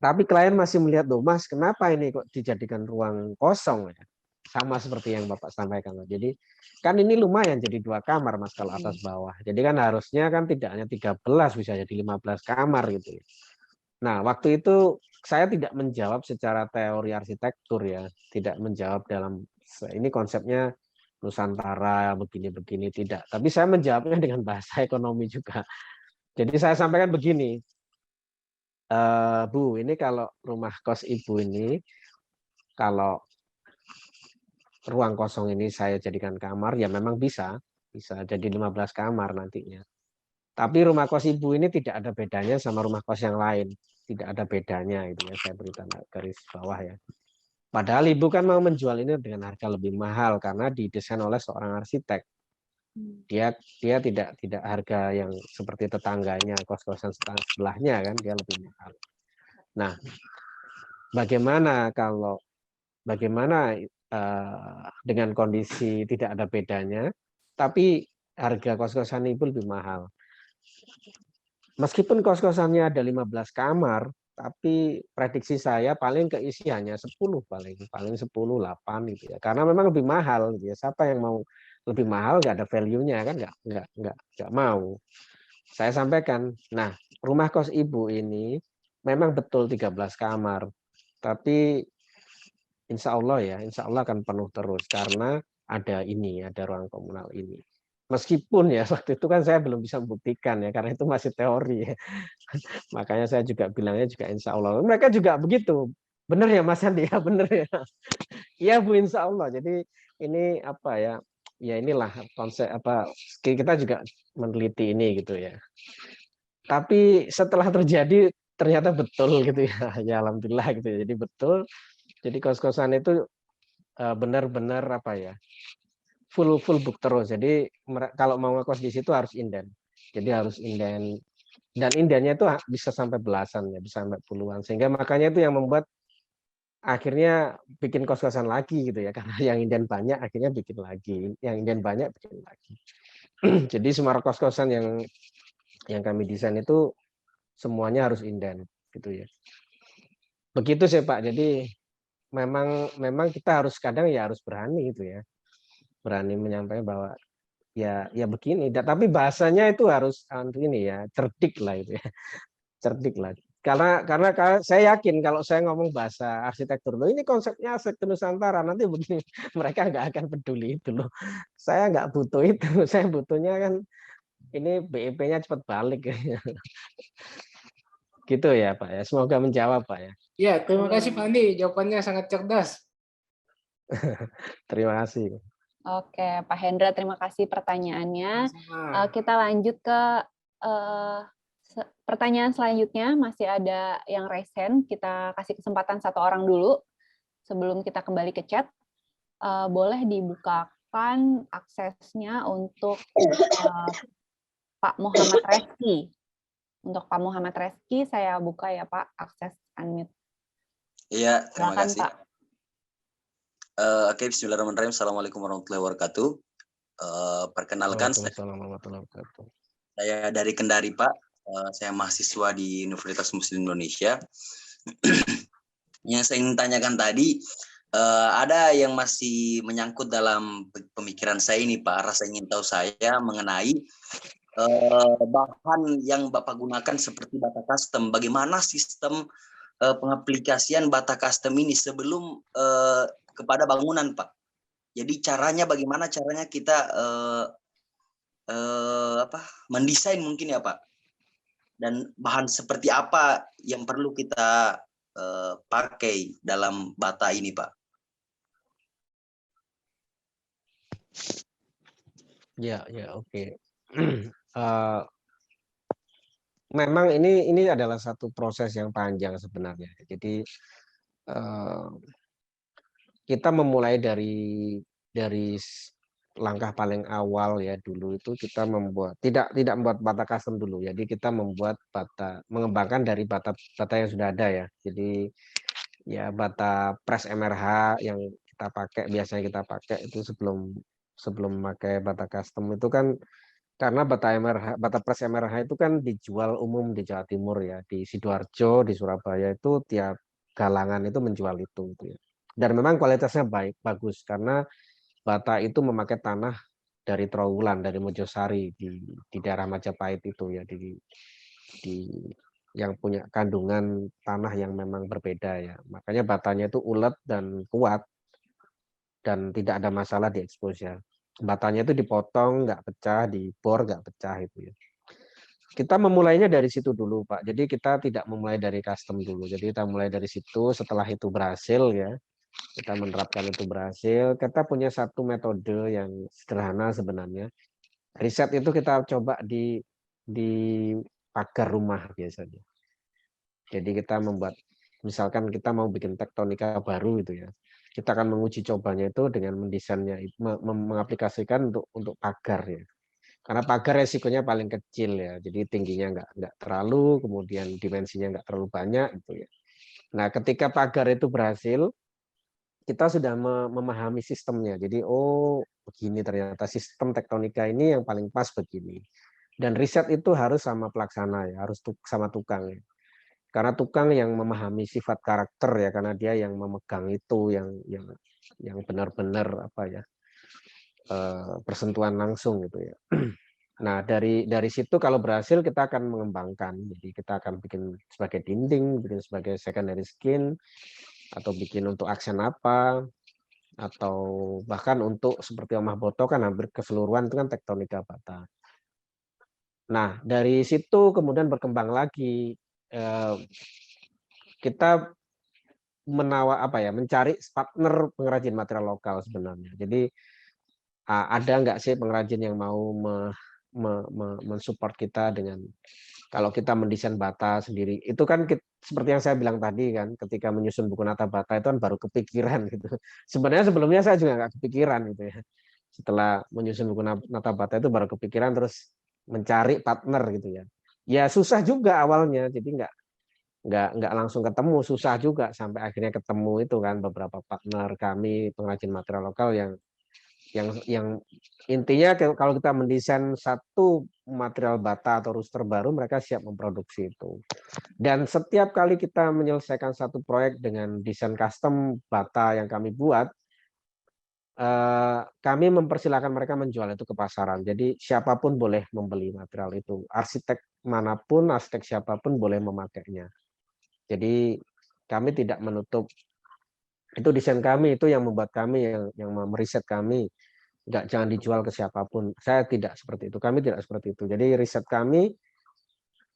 Tapi klien masih melihat, loh Mas, kenapa ini kok dijadikan ruang kosong ya? Sama seperti yang Bapak sampaikan. Jadi kan ini lumayan jadi 2 kamar Mas kalau atas bawah. Jadi kan harusnya kan tidak hanya 13 bisa jadi 15 kamar gitu ya. Nah, waktu itu saya tidak menjawab secara teori arsitektur ya, tidak menjawab dalam ini konsepnya Nusantara begini-begini tidak. Tapi saya menjawabnya dengan bahasa ekonomi juga. Jadi saya sampaikan begini, Bu, ini kalau rumah kos Ibu ini, kalau ruang kosong ini saya jadikan kamar, ya memang bisa jadi 15 kamar nantinya. Tapi rumah kos Ibu ini tidak ada bedanya sama rumah kos yang lain. Tidak ada bedanya, itu ya, saya beri tanda garis bawah ya. Padahal Ibu kan mau menjual ini dengan harga lebih mahal karena didesain oleh seorang arsitek. Dia tidak harga yang seperti tetangganya, kos-kosan sebelahnya kan, dia lebih mahal. Nah, bagaimana dengan kondisi tidak ada bedanya, tapi harga kos-kosan Ibu lebih mahal. Meskipun kos-kosannya ada 15 kamar, tapi prediksi saya paling keisiannya 10 paling 10, 8 gitu ya. Karena memang lebih mahal gitu ya. Siapa yang mau lebih mahal nggak ada value-nya kan nggak mau. Saya sampaikan, nah rumah kos Ibu ini memang betul 13 kamar, tapi insya Allah akan penuh terus karena ada ruang komunal ini. Meskipun ya waktu itu kan saya belum bisa membuktikan ya karena itu masih teori ya. Makanya saya juga bilangnya juga insya Allah. Mereka juga begitu. Benar ya Mas Andi ya, benar ya. Iya Bu, insya Allah. Jadi ini apa ya? Ya inilah konsep kita juga meneliti ini gitu ya. Tapi setelah terjadi ternyata betul gitu ya. Ya alhamdulillah gitu ya. Jadi betul. Jadi kos-kosan itu benar-benar full book terus. Jadi kalau mau ngekos di situ harus inden. Jadi harus inden, dan indennya itu bisa sampai belasan ya, bisa sampai puluhan. Sehingga makanya itu yang membuat akhirnya bikin kos-kosan lagi gitu ya. Karena yang inden banyak akhirnya bikin lagi, yang inden banyak bikin lagi. Jadi semua kos-kosan yang kami desain itu semuanya harus inden gitu ya. Begitu sih Pak. Jadi memang kita harus kadang ya harus berani gitu ya. Berani menyampaikan bahwa ya begini, tapi bahasanya itu harus ini ya, cerdik lah itu ya. Cerdik lah. Karena saya yakin kalau saya ngomong bahasa arsitektur loh, ini konsepnya arsitektur Nusantara, nanti begini mereka nggak akan peduli itu loh. Saya nggak butuh itu, saya butuhnya kan ini BEP-nya cepat balik. Gitu ya Pak ya. Semoga menjawab Pak ya. Ya, terima kasih Pak Andi, jawabannya sangat cerdas. Terima kasih. Oke, Pak Hendra, terima kasih pertanyaannya. Kita lanjut ke pertanyaan selanjutnya. Masih ada yang raise hand. Kita kasih kesempatan 1 orang dulu sebelum kita kembali ke chat. boleh dibukakan aksesnya untuk Pak Muhammad Reski. Untuk Pak Muhammad Reski, saya buka ya Pak, akses unmute. Iya, terima Silakan kasih. Pak. Oke, bismillahirrahmanirrahim. Assalamualaikum warahmatullahi wabarakatuh. Perkenalkan, Waalaikumsalam warahmatullahi wabarakatuh. saya dari Kendari, Pak. Saya mahasiswa di Universitas Muslim Indonesia. Yang saya ingin tanyakan tadi, ada yang masih menyangkut dalam pemikiran saya ini, Pak. Rasa ingin tahu saya mengenai bahan yang Bapak gunakan seperti bata custom. Bagaimana sistem pengaplikasian bata custom ini sebelum kepada bangunan, Pak? Jadi bagaimana caranya kita mendesain mungkin ya, Pak? Dan bahan seperti apa yang perlu kita pakai dalam bata ini, Pak? Ya, oke. Memang ini adalah satu proses yang panjang sebenarnya. Jadi kita memulai dari langkah paling awal ya, dulu itu kita membuat tidak membuat bata custom dulu. Jadi kita membuat mengembangkan dari bata yang sudah ada ya. Jadi ya bata press MRH yang biasanya kita pakai itu sebelum memakai bata custom itu kan, karena bata press MRH itu kan dijual umum di Jawa Timur ya, di Sidoarjo, di Surabaya itu tiap galangan itu menjual itu ya. Dan memang kualitasnya bagus karena bata itu memakai tanah dari Trawulan, dari Mojosari di daerah Majapahit itu ya, di yang punya kandungan tanah yang memang berbeda ya. Makanya batanya itu ulet dan kuat dan tidak ada masalah di expose ya. Batanya itu dipotong, nggak pecah, dibor nggak pecah itu ya. Kita memulainya dari situ dulu, Pak. Jadi kita tidak memulai dari custom dulu. Jadi kita mulai dari situ. Setelah itu berhasil ya, kita menerapkan itu berhasil. Kita punya satu metode yang sederhana sebenarnya. Riset itu kita coba di pagar rumah biasanya. Jadi kita membuat, misalkan kita mau bikin tektonika baru gitu ya, kita akan menguji cobanya itu dengan mendesainnya, mengaplikasikan untuk pagar ya. Karena pagar resikonya paling kecil ya, jadi tingginya nggak terlalu, kemudian dimensinya nggak terlalu banyak gitu ya. Nah, ketika pagar itu berhasil, kita sudah memahami sistemnya. Jadi begini ternyata sistem tektonika ini yang paling pas begini. Dan riset itu harus sama pelaksana ya, harus sama tukang ya. Karena tukang yang memahami sifat karakter ya, karena dia yang memegang itu, yang benar-benar persentuhan langsung gitu ya. Nah, dari situ kalau berhasil kita akan mengembangkan. Jadi kita akan bikin sebagai dinding, bikin sebagai secondary skin, atau bikin untuk aksen apa, atau bahkan untuk seperti Omah Boto kan hampir keseluruhan itu kan tektonika bata. Nah, dari situ kemudian berkembang lagi, kita mencari partner pengrajin material lokal sebenarnya. Jadi ada nggak sih pengrajin yang mau mensupport kita dengan, kalau kita mendesain bata sendiri itu kan seperti yang saya bilang tadi kan, ketika menyusun buku nata bata itu kan baru kepikiran gitu. Sebenarnya sebelumnya saya juga nggak kepikiran gitu ya. Setelah menyusun buku nata bata itu baru kepikiran, terus mencari partner gitu ya. Ya susah juga awalnya, jadi nggak langsung ketemu, susah juga sampai akhirnya ketemu itu kan beberapa partner kami pengrajin material lokal yang intinya kalau kita mendesain satu material bata atau rooster baru, mereka siap memproduksi itu. Dan setiap kali kita menyelesaikan satu proyek dengan desain custom bata yang kami buat, kami mempersilahkan mereka menjual itu ke pasaran. Jadi siapapun boleh membeli material itu. Arsitek manapun, arsitek siapapun boleh memakainya. Jadi kami tidak menutup, itu desain kami, itu yang membuat kami, yang meriset kami, jangan dijual ke siapapun. Saya tidak seperti itu, kami tidak seperti itu. Jadi riset kami,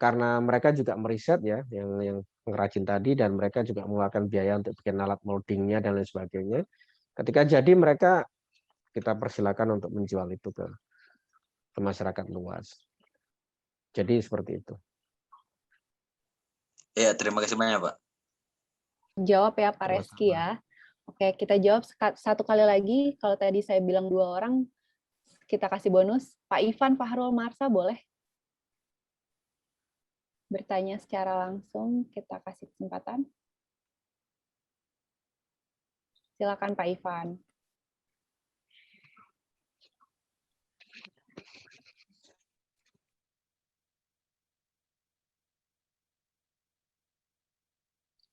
karena mereka juga meriset ya, yang pengrajin tadi, dan mereka juga mengeluarkan biaya untuk bikin alat moldingnya dan lain sebagainya. Ketika jadi mereka, kita persilakan untuk menjual itu ke masyarakat luas. Jadi seperti itu. Ya, terima kasih banyak, Pak. Jawab ya Pak Reski ya. Oke, kita jawab satu kali lagi. Kalau tadi saya bilang 2 orang, kita kasih bonus. Pak Ivan Fahrul Marsa boleh bertanya secara langsung, kita kasih kesempatan. Silakan Pak Ivan.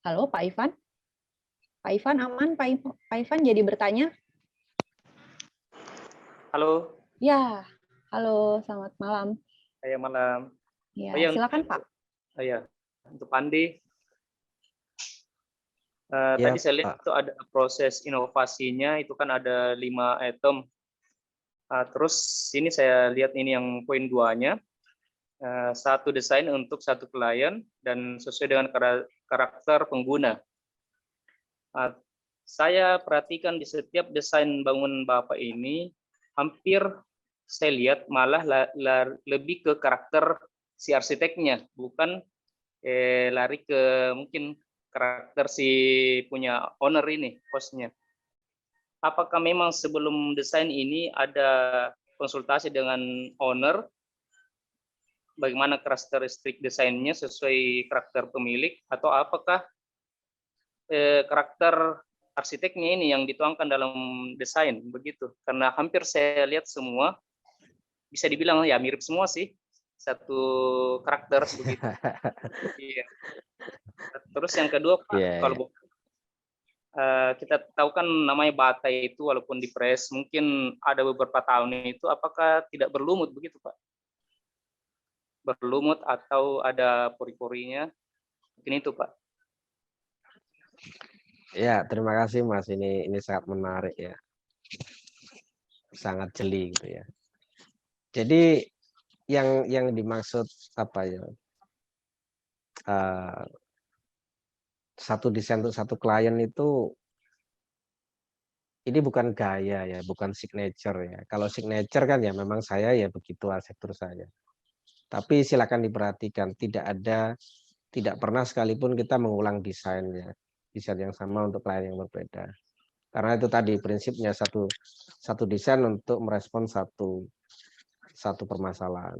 Halo Pak Ivan? Pak Ivan aman? Pak Ivan jadi bertanya? Halo, Ya, halo, selamat malam. saya malam. Ya, Oh ya, silakan Pak. oh ya, untuk Pandi. Ya, Tadi saya lihat Pak. itu ada proses inovasinya, itu kan ada 5 item. Terus sini saya lihat ini yang poin 2-nya, satu desain untuk satu klien dan sesuai dengan karakter pengguna. Saya perhatikan di setiap desain bangunan Bapak ini, hampir saya lihat malah lebih ke karakter si arsiteknya, bukan lari ke mungkin karakter si punya owner ini, hostnya. Apakah memang sebelum desain ini ada konsultasi dengan owner, bagaimana karakteristik desainnya sesuai karakter pemilik, atau apakah karakter arsiteknya ini yang dituangkan dalam desain, begitu? Karena hampir saya lihat semua, bisa dibilang ya mirip semua sih, satu karakter begitu. Iya. Terus yang kedua Pak, kalau kita tahu kan namanya bata itu walaupun dipres mungkin ada beberapa tahun itu, apakah tidak berlumut begitu Pak? Berlumut atau ada pori-porinya? Mungkin itu Pak. Ya, terima kasih Mas. Ini sangat menarik ya. Sangat jeli gitu ya. Jadi yang dimaksud apa ya? Satu desain untuk satu klien itu ini bukan gaya ya, bukan signature ya. Kalau signature kan ya memang saya ya begitu arsitektur saya. Tapi silakan diperhatikan, tidak pernah sekalipun kita mengulang desainnya, desain yang sama untuk klien yang berbeda. Karena itu tadi prinsipnya satu desain untuk merespon satu permasalahan.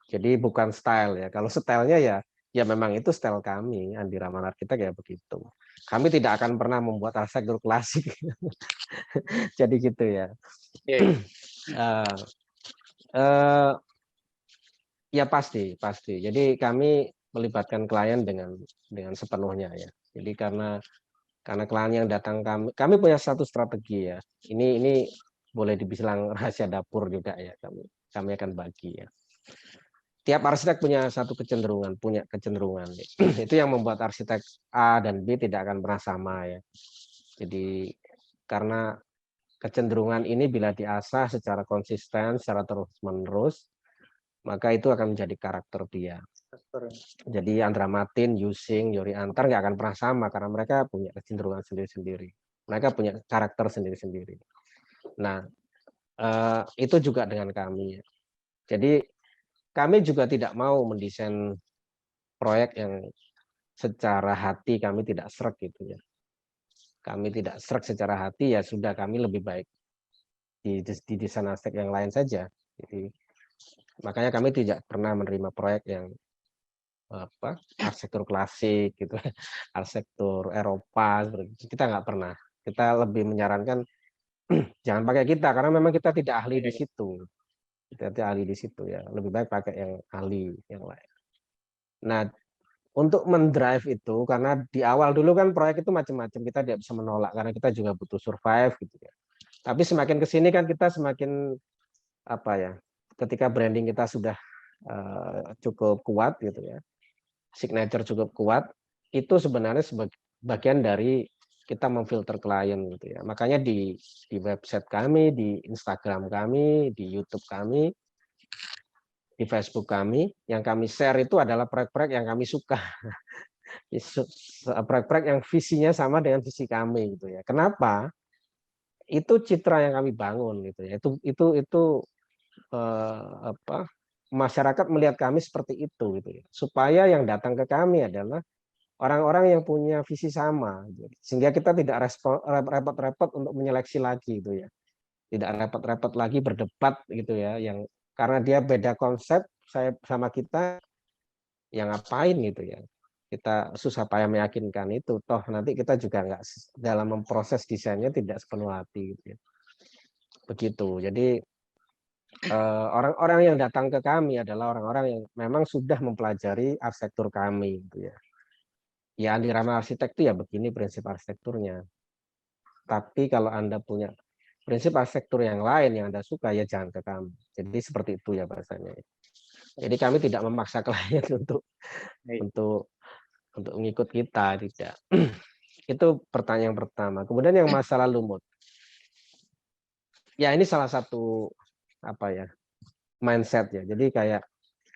Jadi bukan style ya. Kalau stylenya ya memang itu style kami, Andi Rahman Arsitek ya begitu. Kami tidak akan pernah membuat arsitektur klasik. Jadi gitu ya. Ya pasti. Jadi kami melibatkan klien dengan sepenuhnya ya. Jadi karena klien yang datang kami punya satu strategi ya. Ini boleh dibilang rahasia dapur juga ya, kami akan bagi ya. Tiap arsitek punya satu kecenderungan, itu yang membuat arsitek A dan B tidak akan pernah sama ya. Jadi karena kecenderungan ini bila diasah secara konsisten, secara terus-menerus, maka itu akan menjadi karakter dia. Jadi Andra Matin, Yusing, Yori Antar nggak akan pernah sama karena mereka punya kecenderungan sendiri-sendiri. Mereka punya karakter sendiri-sendiri. Nah, itu juga dengan kami. Jadi kami juga tidak mau mendesain proyek yang secara hati kami tidak srek gitu ya. Kami tidak srek secara hati ya sudah, kami lebih baik di desain arsitek yang lain saja. Jadi makanya kami tidak pernah menerima proyek yang arsitektur klasik gitu, arsitektur Eropa, kita nggak pernah. Kita lebih menyarankan jangan pakai kita karena memang kita tidak ahli di situ. Kita tidak ahli di situ ya. Lebih baik pakai yang ahli yang lain. Nah, untuk mendrive itu karena di awal dulu kan proyek itu macam-macam, kita tidak bisa menolak karena kita juga butuh survive gitu ya. Tapi semakin ke sini kan kita semakin apa ya? Ketika branding kita sudah cukup kuat gitu ya. Signature cukup kuat, itu sebenarnya bagian dari kita memfilter klien gitu ya. Makanya di website kami, di Instagram kami, di YouTube kami, di Facebook kami, yang kami share itu adalah proyek-proyek yang kami suka. Proyek-proyek yang visinya sama dengan visi kami gitu ya. Kenapa? Itu citra yang kami bangun gitu ya. Itu masyarakat melihat kami seperti itu gitu ya. Supaya yang datang ke kami adalah orang-orang yang punya visi sama, sehingga kita tidak repot-repot untuk menyeleksi lagi gitu ya, tidak repot-repot lagi berdebat gitu ya, yang karena dia beda konsep saya sama kita, yang ngapain gitu ya, kita susah payah meyakinkan itu, toh nanti kita juga nggak dalam memproses desainnya tidak sepenuh hati gitu ya. Begitu. Jadi orang-orang yang datang ke kami adalah orang-orang yang memang sudah mempelajari arsitektur kami gitu ya. Ya di ranah arsitek itu ya begini prinsip arsitekturnya. Tapi kalau Anda punya prinsip arsitektur yang lain yang Anda suka, ya jangan ke kami. Jadi seperti itu ya bahasanya. Jadi kami tidak memaksa klien untuk mengikut kita, tidak. Itu pertanyaan pertama. Kemudian yang masalah lumut. Ya ini salah satu mindset ya. Jadi kayak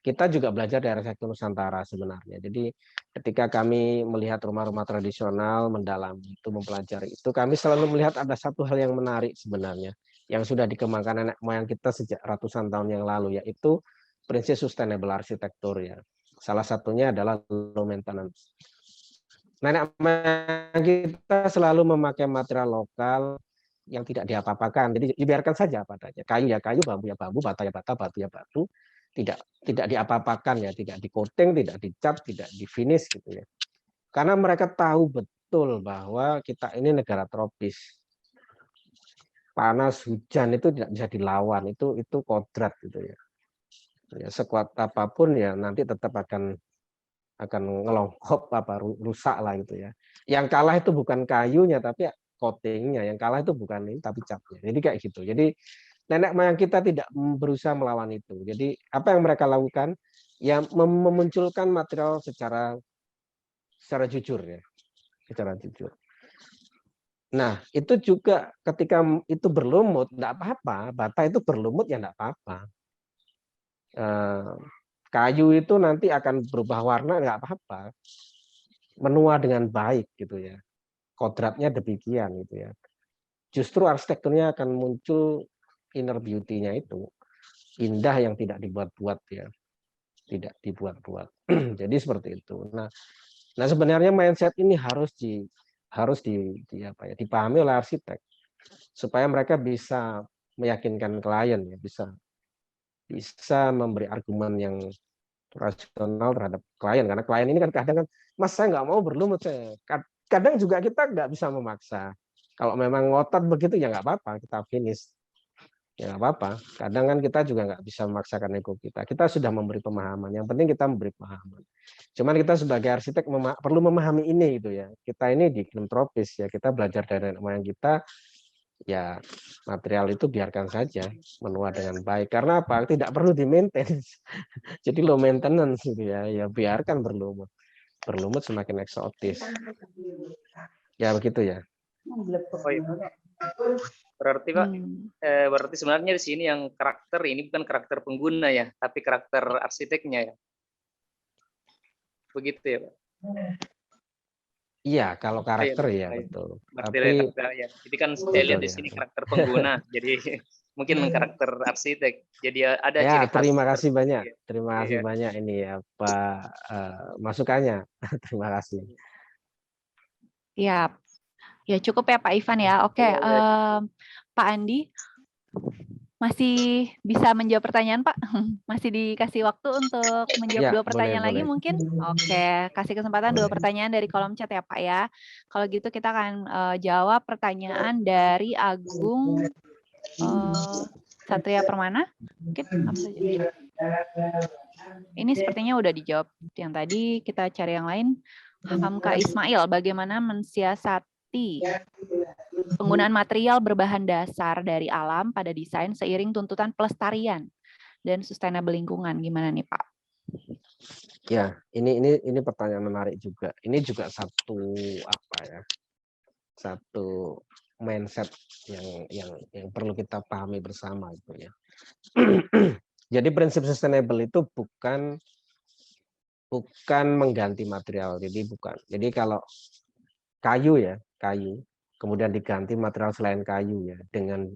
kita juga belajar dari arsitektur Nusantara sebenarnya. Jadi ketika kami melihat rumah-rumah tradisional, mendalami itu, mempelajari itu, kami selalu melihat ada satu hal yang menarik sebenarnya, yang sudah dikembangkan nenek moyang kita sejak ratusan tahun yang lalu, yaitu prinsip sustainable arsitektur ya. Salah satunya adalah low maintenance. Nenek moyang kita selalu memakai material lokal yang tidak diapa-apakan, jadi dibiarkan saja apa adanya. Kayu ya kayu, bambu ya bambu, bata ya bata, batu ya batu, tidak diapa-apakan ya, tidak di-coating, tidak dicat, tidak di-finish gitu ya. Karena mereka tahu betul bahwa kita ini negara tropis. Panas, hujan itu tidak bisa dilawan, itu kodrat gitu ya. Ya sekuat apapun ya nanti tetap akan ngelongkop rusak lah gitu ya. Yang kalah itu bukan kayunya tapi coatingnya, yang kalah itu bukan ini tapi catnya. Jadi kayak gitu. Jadi nenek moyang kita tidak berusaha melawan itu. Jadi apa yang mereka lakukan? Ya memunculkan material secara jujur ya, secara jujur. Nah itu juga ketika itu berlumut, enggak apa-apa. Bata itu berlumut ya enggak apa-apa. Kayu itu nanti akan berubah warna enggak apa-apa. Menua dengan baik gitu ya. Kodratnya demikian gitu ya. Justru arsitekturnya akan muncul inner beauty-nya itu indah yang tidak dibuat-buat ya, tidak dibuat-buat. Jadi seperti itu. Nah sebenarnya mindset ini harus dipahami oleh arsitek supaya mereka bisa meyakinkan klien ya, bisa memberi argumen yang rasional terhadap klien, karena klien ini kan kadang kan, Mas saya nggak mau berlumut, saya kadang juga kita nggak bisa memaksa. Kalau memang ngotot begitu ya nggak apa-apa, kita finish. Ya nggak apa-apa. Kadang kan kita juga nggak bisa memaksakan ego kita. Kita sudah memberi pemahaman. Yang penting kita memberi pemahaman. Cuman kita sebagai arsitek perlu memahami ini gitu ya. Kita ini di iklim tropis ya. Kita belajar dari nenek moyang kita. Ya material itu biarkan saja menua dengan baik. Karena apa? Tidak perlu di maintain. Jadi low maintenance gitu ya. Ya biarkan berlumut. Berlumut semakin eksotis. Ya begitu ya. Oh, iya. Berarti Pak, berarti sebenarnya di sini yang karakter ini bukan karakter pengguna ya, tapi karakter arsiteknya ya. Begitu ya Pak? Iya, kalau karakter ya betul. Tapi ya, jadi kan saya lihat di sini karakter pengguna, jadi mungkin karakter arsitek. Jadi ada ciri khas. Terima kasih banyak, terima kasih banyak ini ya Pak masukannya. Terima kasih. Ya, ya cukup ya Pak Ivan ya. Oke, Pak Andi masih bisa menjawab pertanyaan Pak? Masih dikasih waktu untuk menjawab 2 pertanyaan lagi mungkin? Oke, kasih kesempatan 2 pertanyaan dari kolom chat ya Pak ya. Kalau gitu kita akan jawab pertanyaan dari Agung Satria Permana. Mungkin apa saja? Ini sepertinya udah dijawab yang tadi, kita cari yang lain. Hamka Ismail, bagaimana mensiasati penggunaan material berbahan dasar dari alam pada desain seiring tuntutan pelestarian dan sustainable lingkungan, gimana nih Pak? Ya, ini pertanyaan menarik juga. Ini juga satu mindset yang perlu kita pahami bersama itu ya. Jadi prinsip sustainable itu bukan mengganti material. Jadi kalau kayu kemudian diganti material selain kayu ya dengan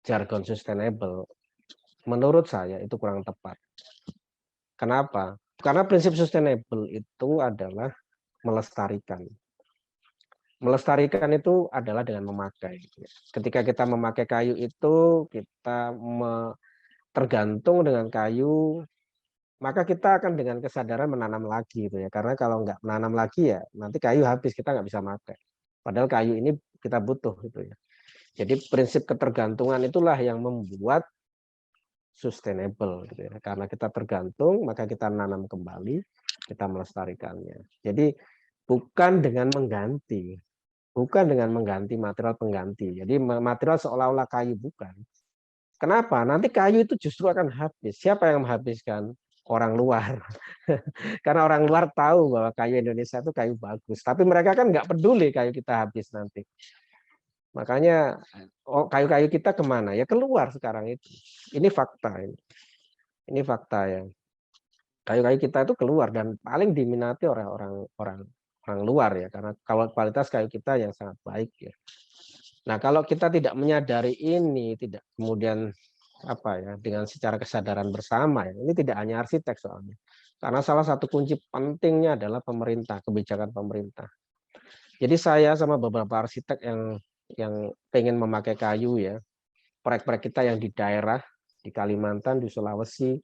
jargon sustainable, menurut saya itu kurang tepat. Kenapa? Karena prinsip sustainable itu adalah melestarikan. Melestarikan itu adalah dengan memakai. Ketika kita memakai kayu itu, kita tergantung dengan kayu, maka kita akan dengan kesadaran menanam lagi gitu ya. Karena kalau nggak menanam lagi ya nanti kayu habis, kita nggak bisa pakai. Padahal kayu ini kita butuh gitu ya. Jadi prinsip ketergantungan itulah yang membuat sustainable gitu ya. Karena kita tergantung, maka kita nanam kembali, kita melestarikannya. Jadi bukan dengan mengganti material pengganti. Jadi material seolah-olah kayu, bukan. Kenapa? Nanti kayu itu justru akan habis. Siapa yang menghabiskan? Orang luar. Karena orang luar tahu bahwa kayu Indonesia itu kayu bagus. Tapi mereka kan nggak peduli kayu kita habis nanti. Makanya kayu-kayu kita kemana? Ya keluar sekarang itu. Ini fakta. Ini fakta ya. Kayu-kayu kita itu keluar dan paling diminati oleh orang luar ya. Karena kalau kualitas kayu kita yang sangat baik ya. Nah, kalau kita tidak menyadari ini, tidak kemudian dengan secara kesadaran bersama ya, ini tidak hanya arsitek soalnya. Karena salah satu kunci pentingnya adalah pemerintah, kebijakan pemerintah. Jadi saya sama beberapa arsitek yang pengen memakai kayu ya, proyek-proyek kita yang di daerah, di Kalimantan, di Sulawesi,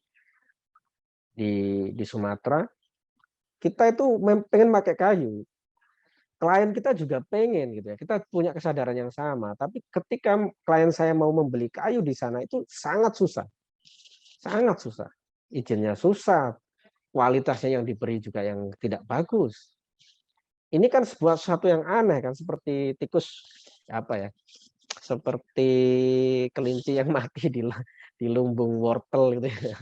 di Sumatera, kita itu pengen pakai kayu. Klien kita juga pengen gitu ya, kita punya kesadaran yang sama, tapi ketika klien saya mau membeli kayu di sana itu sangat susah, izinnya susah, kualitasnya yang diberi juga yang tidak bagus. Ini kan sesuatu yang aneh kan, seperti tikus seperti kelinci yang mati di lumbung wortel gitu ya.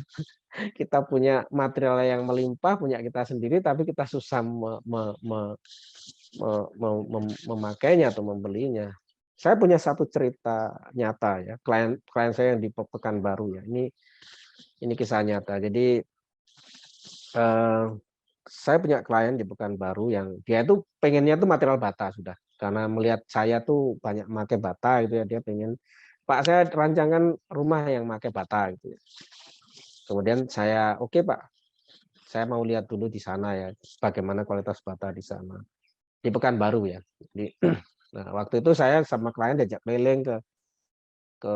Kita punya material yang melimpah, punya kita sendiri, tapi kita susah memakainya atau membelinya. Saya punya satu cerita nyata ya, klien saya yang di Pekanbaru ya. Ini kisah nyata. Jadi saya punya klien di Pekanbaru yang dia itu pengennya tuh material bata sudah, karena melihat saya tuh banyak pakai bata gitu ya, dia pengen, Pak saya rancangan rumah yang pakai bata gitu ya. Kemudian saya oke, Pak, saya mau lihat dulu di sana ya, bagaimana kualitas bata di sana. Di Pekanbaru ya. Jadi, nah, waktu itu saya sama klien diajak keliling ke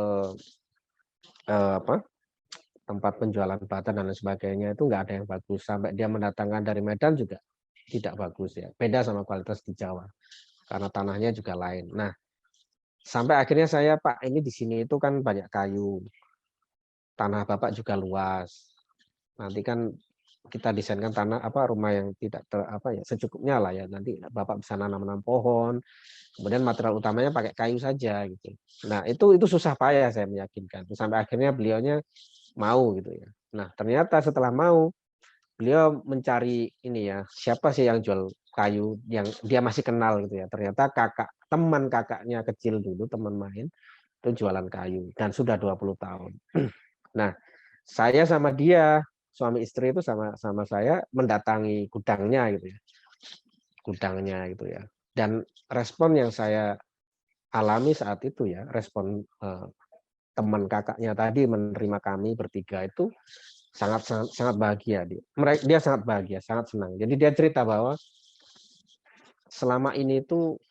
tempat penjualan bata dan lain sebagainya, itu nggak ada yang bagus. Sampai dia mendatangkan dari Medan juga tidak bagus ya. Beda sama kualitas di Jawa. Karena tanahnya juga lain. Nah, sampai akhirnya saya, Pak, ini di sini itu kan banyak kayu. Tanah Bapak juga luas. Nanti kan kita desainkan rumah yang tidak secukupnya lah ya, nanti Bapak bisa nanam pohon, kemudian material utamanya pakai kayu saja gitu. Nah, itu susah payah saya meyakinkan, sampai akhirnya beliaunya mau gitu ya. Nah, ternyata setelah mau, beliau mencari ini ya, siapa sih yang jual kayu yang dia masih kenal gitu ya. Ternyata teman kakaknya kecil dulu, teman main itu jualan kayu dan sudah 20 tahun. Nah, saya sama dia, suami istri itu sama saya mendatangi gudangnya gitu ya. Dan respon yang saya alami saat itu ya, respon teman kakaknya tadi menerima kami bertiga itu sangat bahagia dia. Dia sangat bahagia, sangat senang. Jadi dia cerita bahwa selama ini itu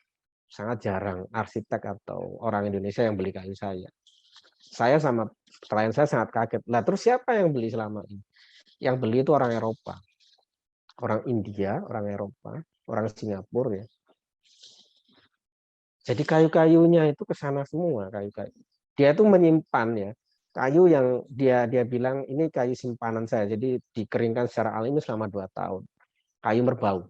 sangat jarang arsitek atau orang Indonesia yang beli kayu saya. Saya sama klien saya sangat kaget. Lah terus siapa yang beli selama ini? Yang beli itu orang Eropa, orang India, orang Eropa, orang Singapura ya. Jadi kayu-kayunya itu ke sana semua, kayu-kayu. Dia tuh menyimpan ya kayu yang dia bilang ini kayu simpanan saya. Jadi dikeringkan secara alami selama 2 tahun. Kayu merbau.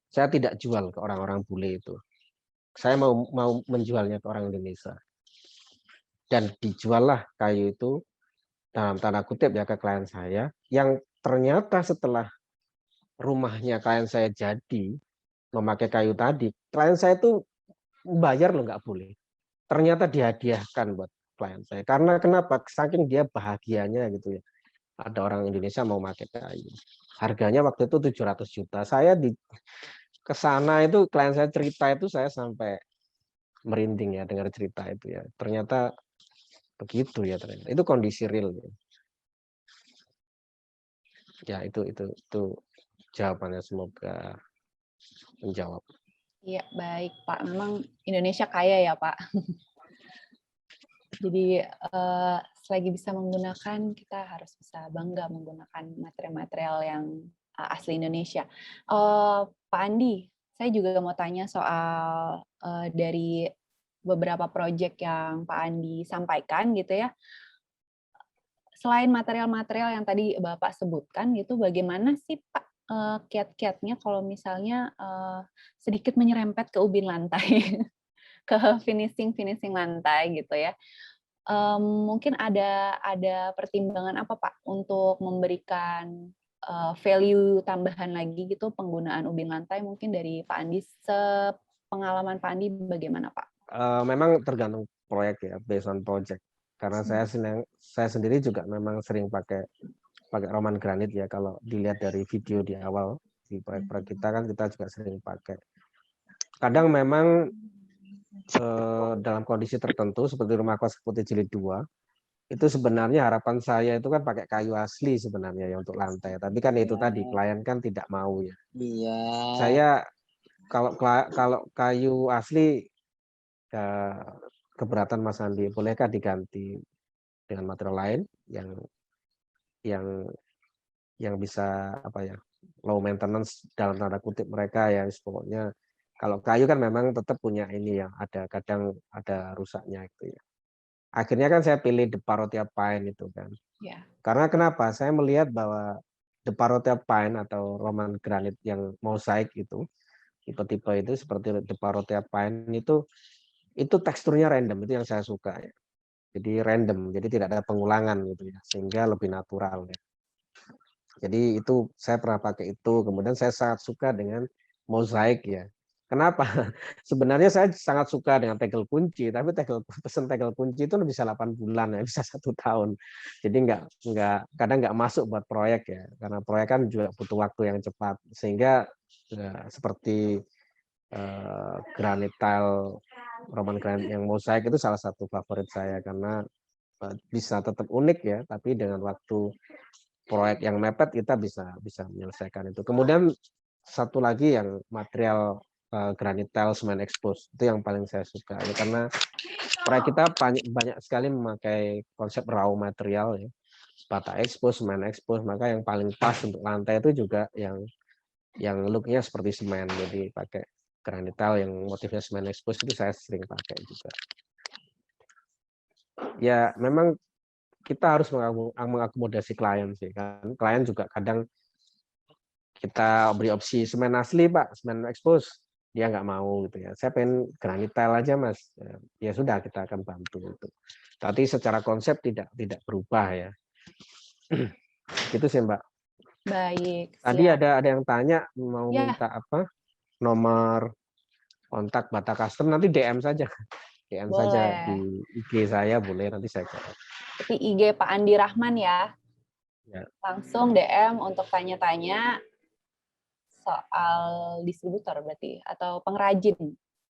Saya tidak jual ke orang-orang bule itu. Saya mau menjualnya ke orang Indonesia. Dan dijuallah kayu itu dalam tanda kutip ya ke klien saya, yang ternyata setelah rumahnya klien saya jadi memakai kayu tadi, klien saya itu bayar loh, nggak boleh. Ternyata dihadiahkan buat klien saya. Karena kenapa? Saking dia bahagianya gitu ya. Ada orang Indonesia mau pakai kayu. Harganya waktu itu 700 juta. Saya ke sana itu, klien saya cerita itu, saya sampai merinding ya dengar cerita itu ya. Ternyata begitu ya, ternyata. Itu kondisi real. Ya, itu jawabannya, semoga menjawab. Iya, baik Pak. Memang Indonesia kaya ya Pak. Jadi selagi bisa menggunakan, kita harus bisa bangga menggunakan material-material yang asli Indonesia. Pak Andi, saya juga mau tanya soal dari beberapa proyek yang Pak Andi sampaikan gitu ya. Selain material-material yang tadi Bapak sebutkan gitu, bagaimana sih Pak kiat-kiatnya kalau misalnya sedikit menyerempet ke ubin lantai, ke finishing lantai gitu ya? Mungkin ada pertimbangan apa Pak untuk memberikan value tambahan lagi gitu penggunaan ubin lantai, mungkin dari Pak Andi, sepengalaman Pak Andi bagaimana Pak? Memang tergantung proyek ya, based on project. Karena saya sendiri juga memang sering pakai roman granit ya. Kalau dilihat dari video di awal di proyek-proyek kita kan kita juga sering pakai. Kadang memang dalam kondisi tertentu seperti rumah kos Putih Jilid 2, itu sebenarnya harapan saya itu kan pakai kayu asli sebenarnya ya untuk lantai. Tapi kan itu tadi klien kan tidak mau ya. Iya. Saya kalau kayu asli keberatan Mas Andi, bolehkah diganti dengan material lain yang bisa apa ya, low maintenance dalam tanda kutip mereka ya, pokoknya kalau kayu kan memang tetap punya ini ya, kadang ada rusaknya gitu ya. Akhirnya kan saya pilih The Parotia Pine itu kan. Ya. Karena kenapa? Saya melihat bahwa The Parotia Pine atau Roman Granite yang mosaik itu, tipe-tipe itu seperti The Parotia Pine itu teksturnya random, itu yang saya suka ya. Jadi random, jadi tidak ada pengulangan gitu ya, sehingga lebih natural ya. Jadi itu saya pernah pakai itu, kemudian saya sangat suka dengan mosaik ya. Kenapa? Sebenarnya saya sangat suka dengan tegel kunci, tapi pesen tegel kunci itu bisa 8 bulan ya, bisa 1 tahun. Jadi kadang nggak masuk buat proyek ya, karena proyek kan juga butuh waktu yang cepat, sehingga seperti granit tile Roman granit yang mosaik itu salah satu favorit saya karena bisa tetap unik ya, tapi dengan waktu proyek yang mepet kita bisa menyelesaikan itu. Kemudian satu lagi yang material granit tile semen expose, itu yang paling saya suka ya, karena proyek kita banyak sekali memakai konsep raw material ya, bata expose, semen expose, maka yang paling pas untuk lantai itu juga yang looknya seperti semen, jadi pakai granit tile yang motifnya semen expose itu saya sering pakai juga. Ya memang kita harus mengakomodasi klien sih kan. Klien juga kadang kita beri opsi semen asli Pak, semen expose, dia nggak mau gitu ya. Saya pengen granit tile aja Mas. Ya sudah, kita akan bantu itu. Tapi secara konsep tidak berubah ya. Gitu sih Mbak. Baik. Tadi siap. ada yang tanya mau minta apa? Nomor kontak Bata Custom, nanti DM saja. DM saja di IG saya, boleh, nanti saya jawab. Seperti IG Pak Andi Rahman ya. Ya. Langsung DM untuk tanya-tanya soal distributor berarti, atau pengrajin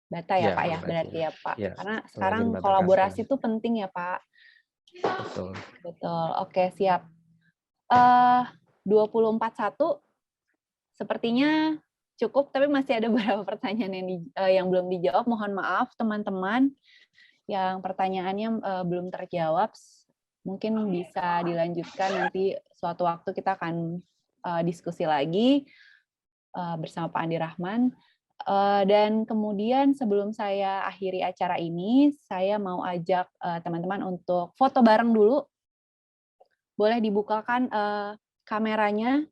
bata ya Pak ya, berarti ya Pak. Ya, karena sekarang kolaborasi itu penting ya Pak. Betul. Oke, siap. 2041 sepertinya cukup, tapi masih ada beberapa pertanyaan yang belum dijawab. Mohon maaf teman-teman yang pertanyaannya belum terjawab. Mungkin bisa dilanjutkan nanti suatu waktu, kita akan diskusi lagi bersama Pak Andi Rahman. Dan kemudian sebelum saya akhiri acara ini, saya mau ajak teman-teman untuk foto bareng dulu. Boleh dibukakan kameranya,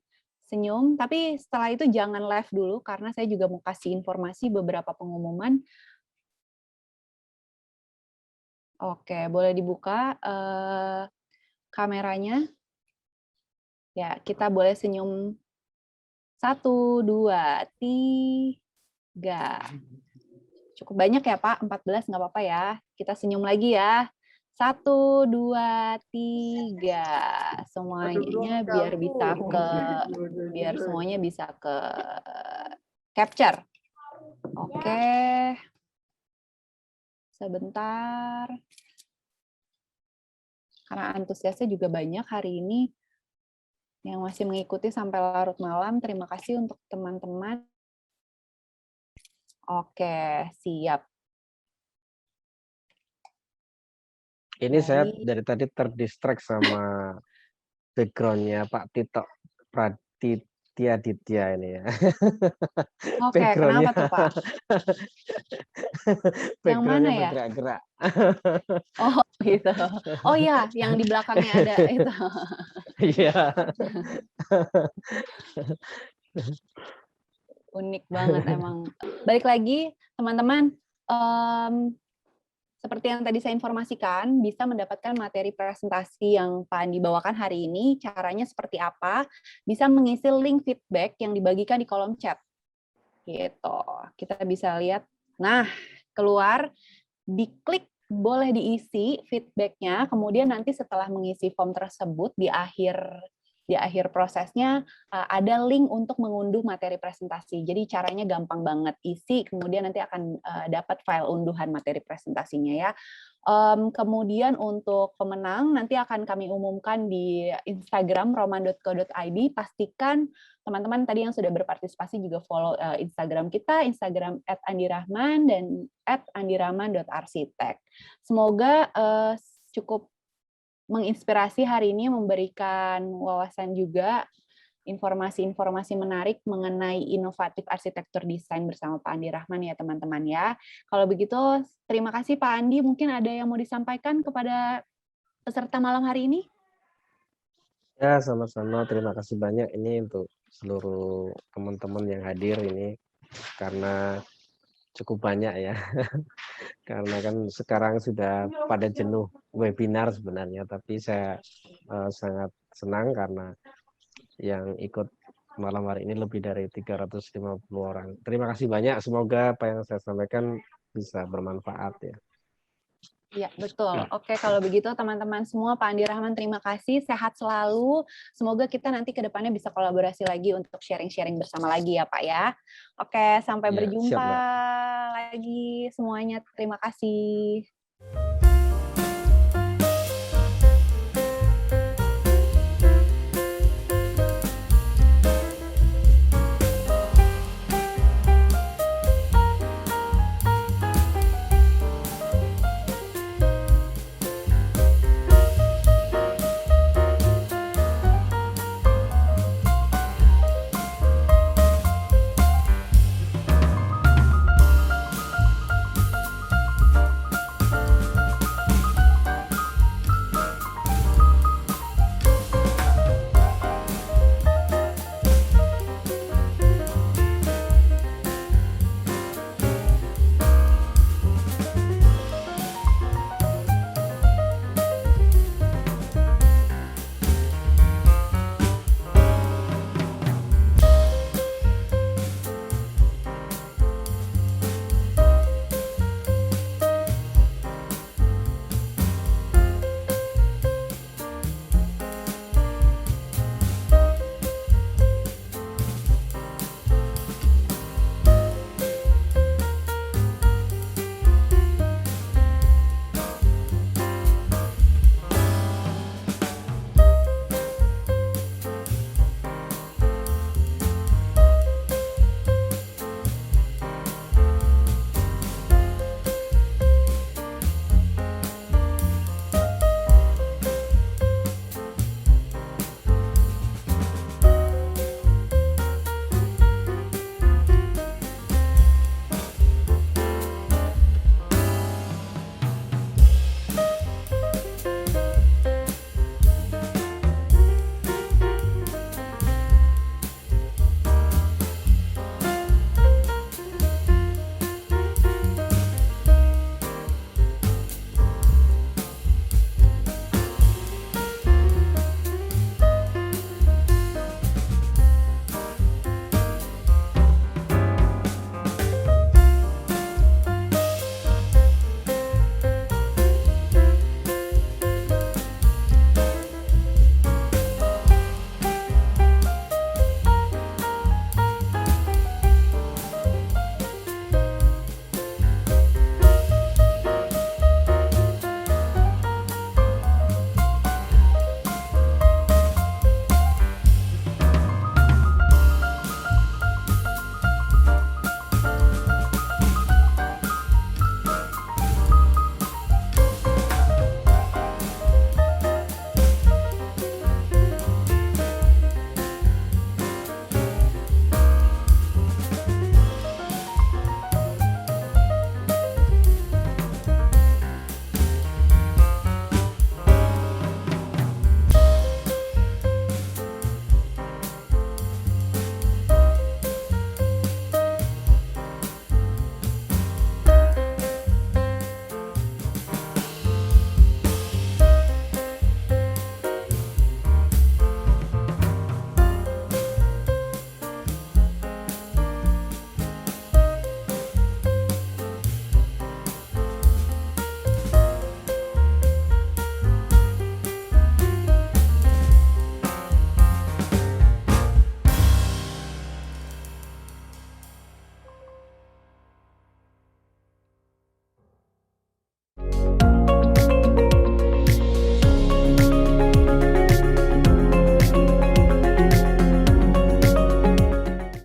senyum, tapi setelah itu jangan live dulu, karena saya juga mau kasih informasi beberapa pengumuman. Oke, boleh dibuka kameranya. Ya, kita boleh senyum. 1, 2, 3. Cukup banyak ya Pak, 14 nggak apa-apa ya. Kita senyum lagi ya. 1, 2, 3. Semuanya biar semuanya bisa ke capture. Oke. Sebentar. Karena antusiasnya juga banyak hari ini yang masih mengikuti sampai larut malam. Terima kasih untuk teman-teman Oke, siap. Ini saya Baik. dari tadi terdistract sama background-nya Pak Tito Praditya ini ya. Oke, kenapa Background-nya tuh, Pak? Yang mana background-nya ya? bergerak-gerak. Oh, gitu. Oh iya, yang di belakangnya ada itu. Iya. Unik banget emang. Balik lagi, teman-teman, seperti yang tadi saya informasikan, bisa mendapatkan materi presentasi yang Pak Andi bawakan hari ini. Caranya seperti apa? Bisa mengisi link feedback yang dibagikan di kolom chat. Gitu. Kita bisa lihat. Nah, keluar, diklik, boleh diisi feedback-nya, kemudian nanti setelah mengisi form tersebut di akhir prosesnya ada link untuk mengunduh materi presentasi. Jadi caranya gampang banget, isi kemudian nanti akan dapat file unduhan materi presentasinya ya. Kemudian untuk pemenang nanti akan kami umumkan di Instagram roman.co.id. Pastikan teman-teman tadi yang sudah berpartisipasi juga follow Instagram kita, Instagram @andirahman dan @andirahman.arsitek. Semoga cukup menginspirasi hari ini, memberikan wawasan juga, informasi-informasi menarik mengenai inovatif arsitektur desain bersama Pak Andi Rahman ya teman-teman ya. Kalau begitu, terima kasih Pak Andi. Mungkin ada yang mau disampaikan kepada peserta malam hari ini? Ya, sama-sama. Terima kasih banyak ini untuk seluruh teman-teman yang hadir ini, karena cukup banyak ya. Karena kan sekarang sudah pada jenuh webinar sebenarnya, tapi saya sangat senang karena yang ikut malam hari ini lebih dari 350 orang. Terima kasih banyak. Semoga apa yang saya sampaikan bisa bermanfaat ya. Iya, betul. Oke, kalau begitu teman-teman semua, Pak Andi Rahman terima kasih, sehat selalu. Semoga kita nanti ke depannya bisa kolaborasi lagi untuk sharing-sharing bersama lagi ya Pak ya. Oke, sampai Ya, siap, berjumpa Mbak. lagi semuanya. Terima kasih.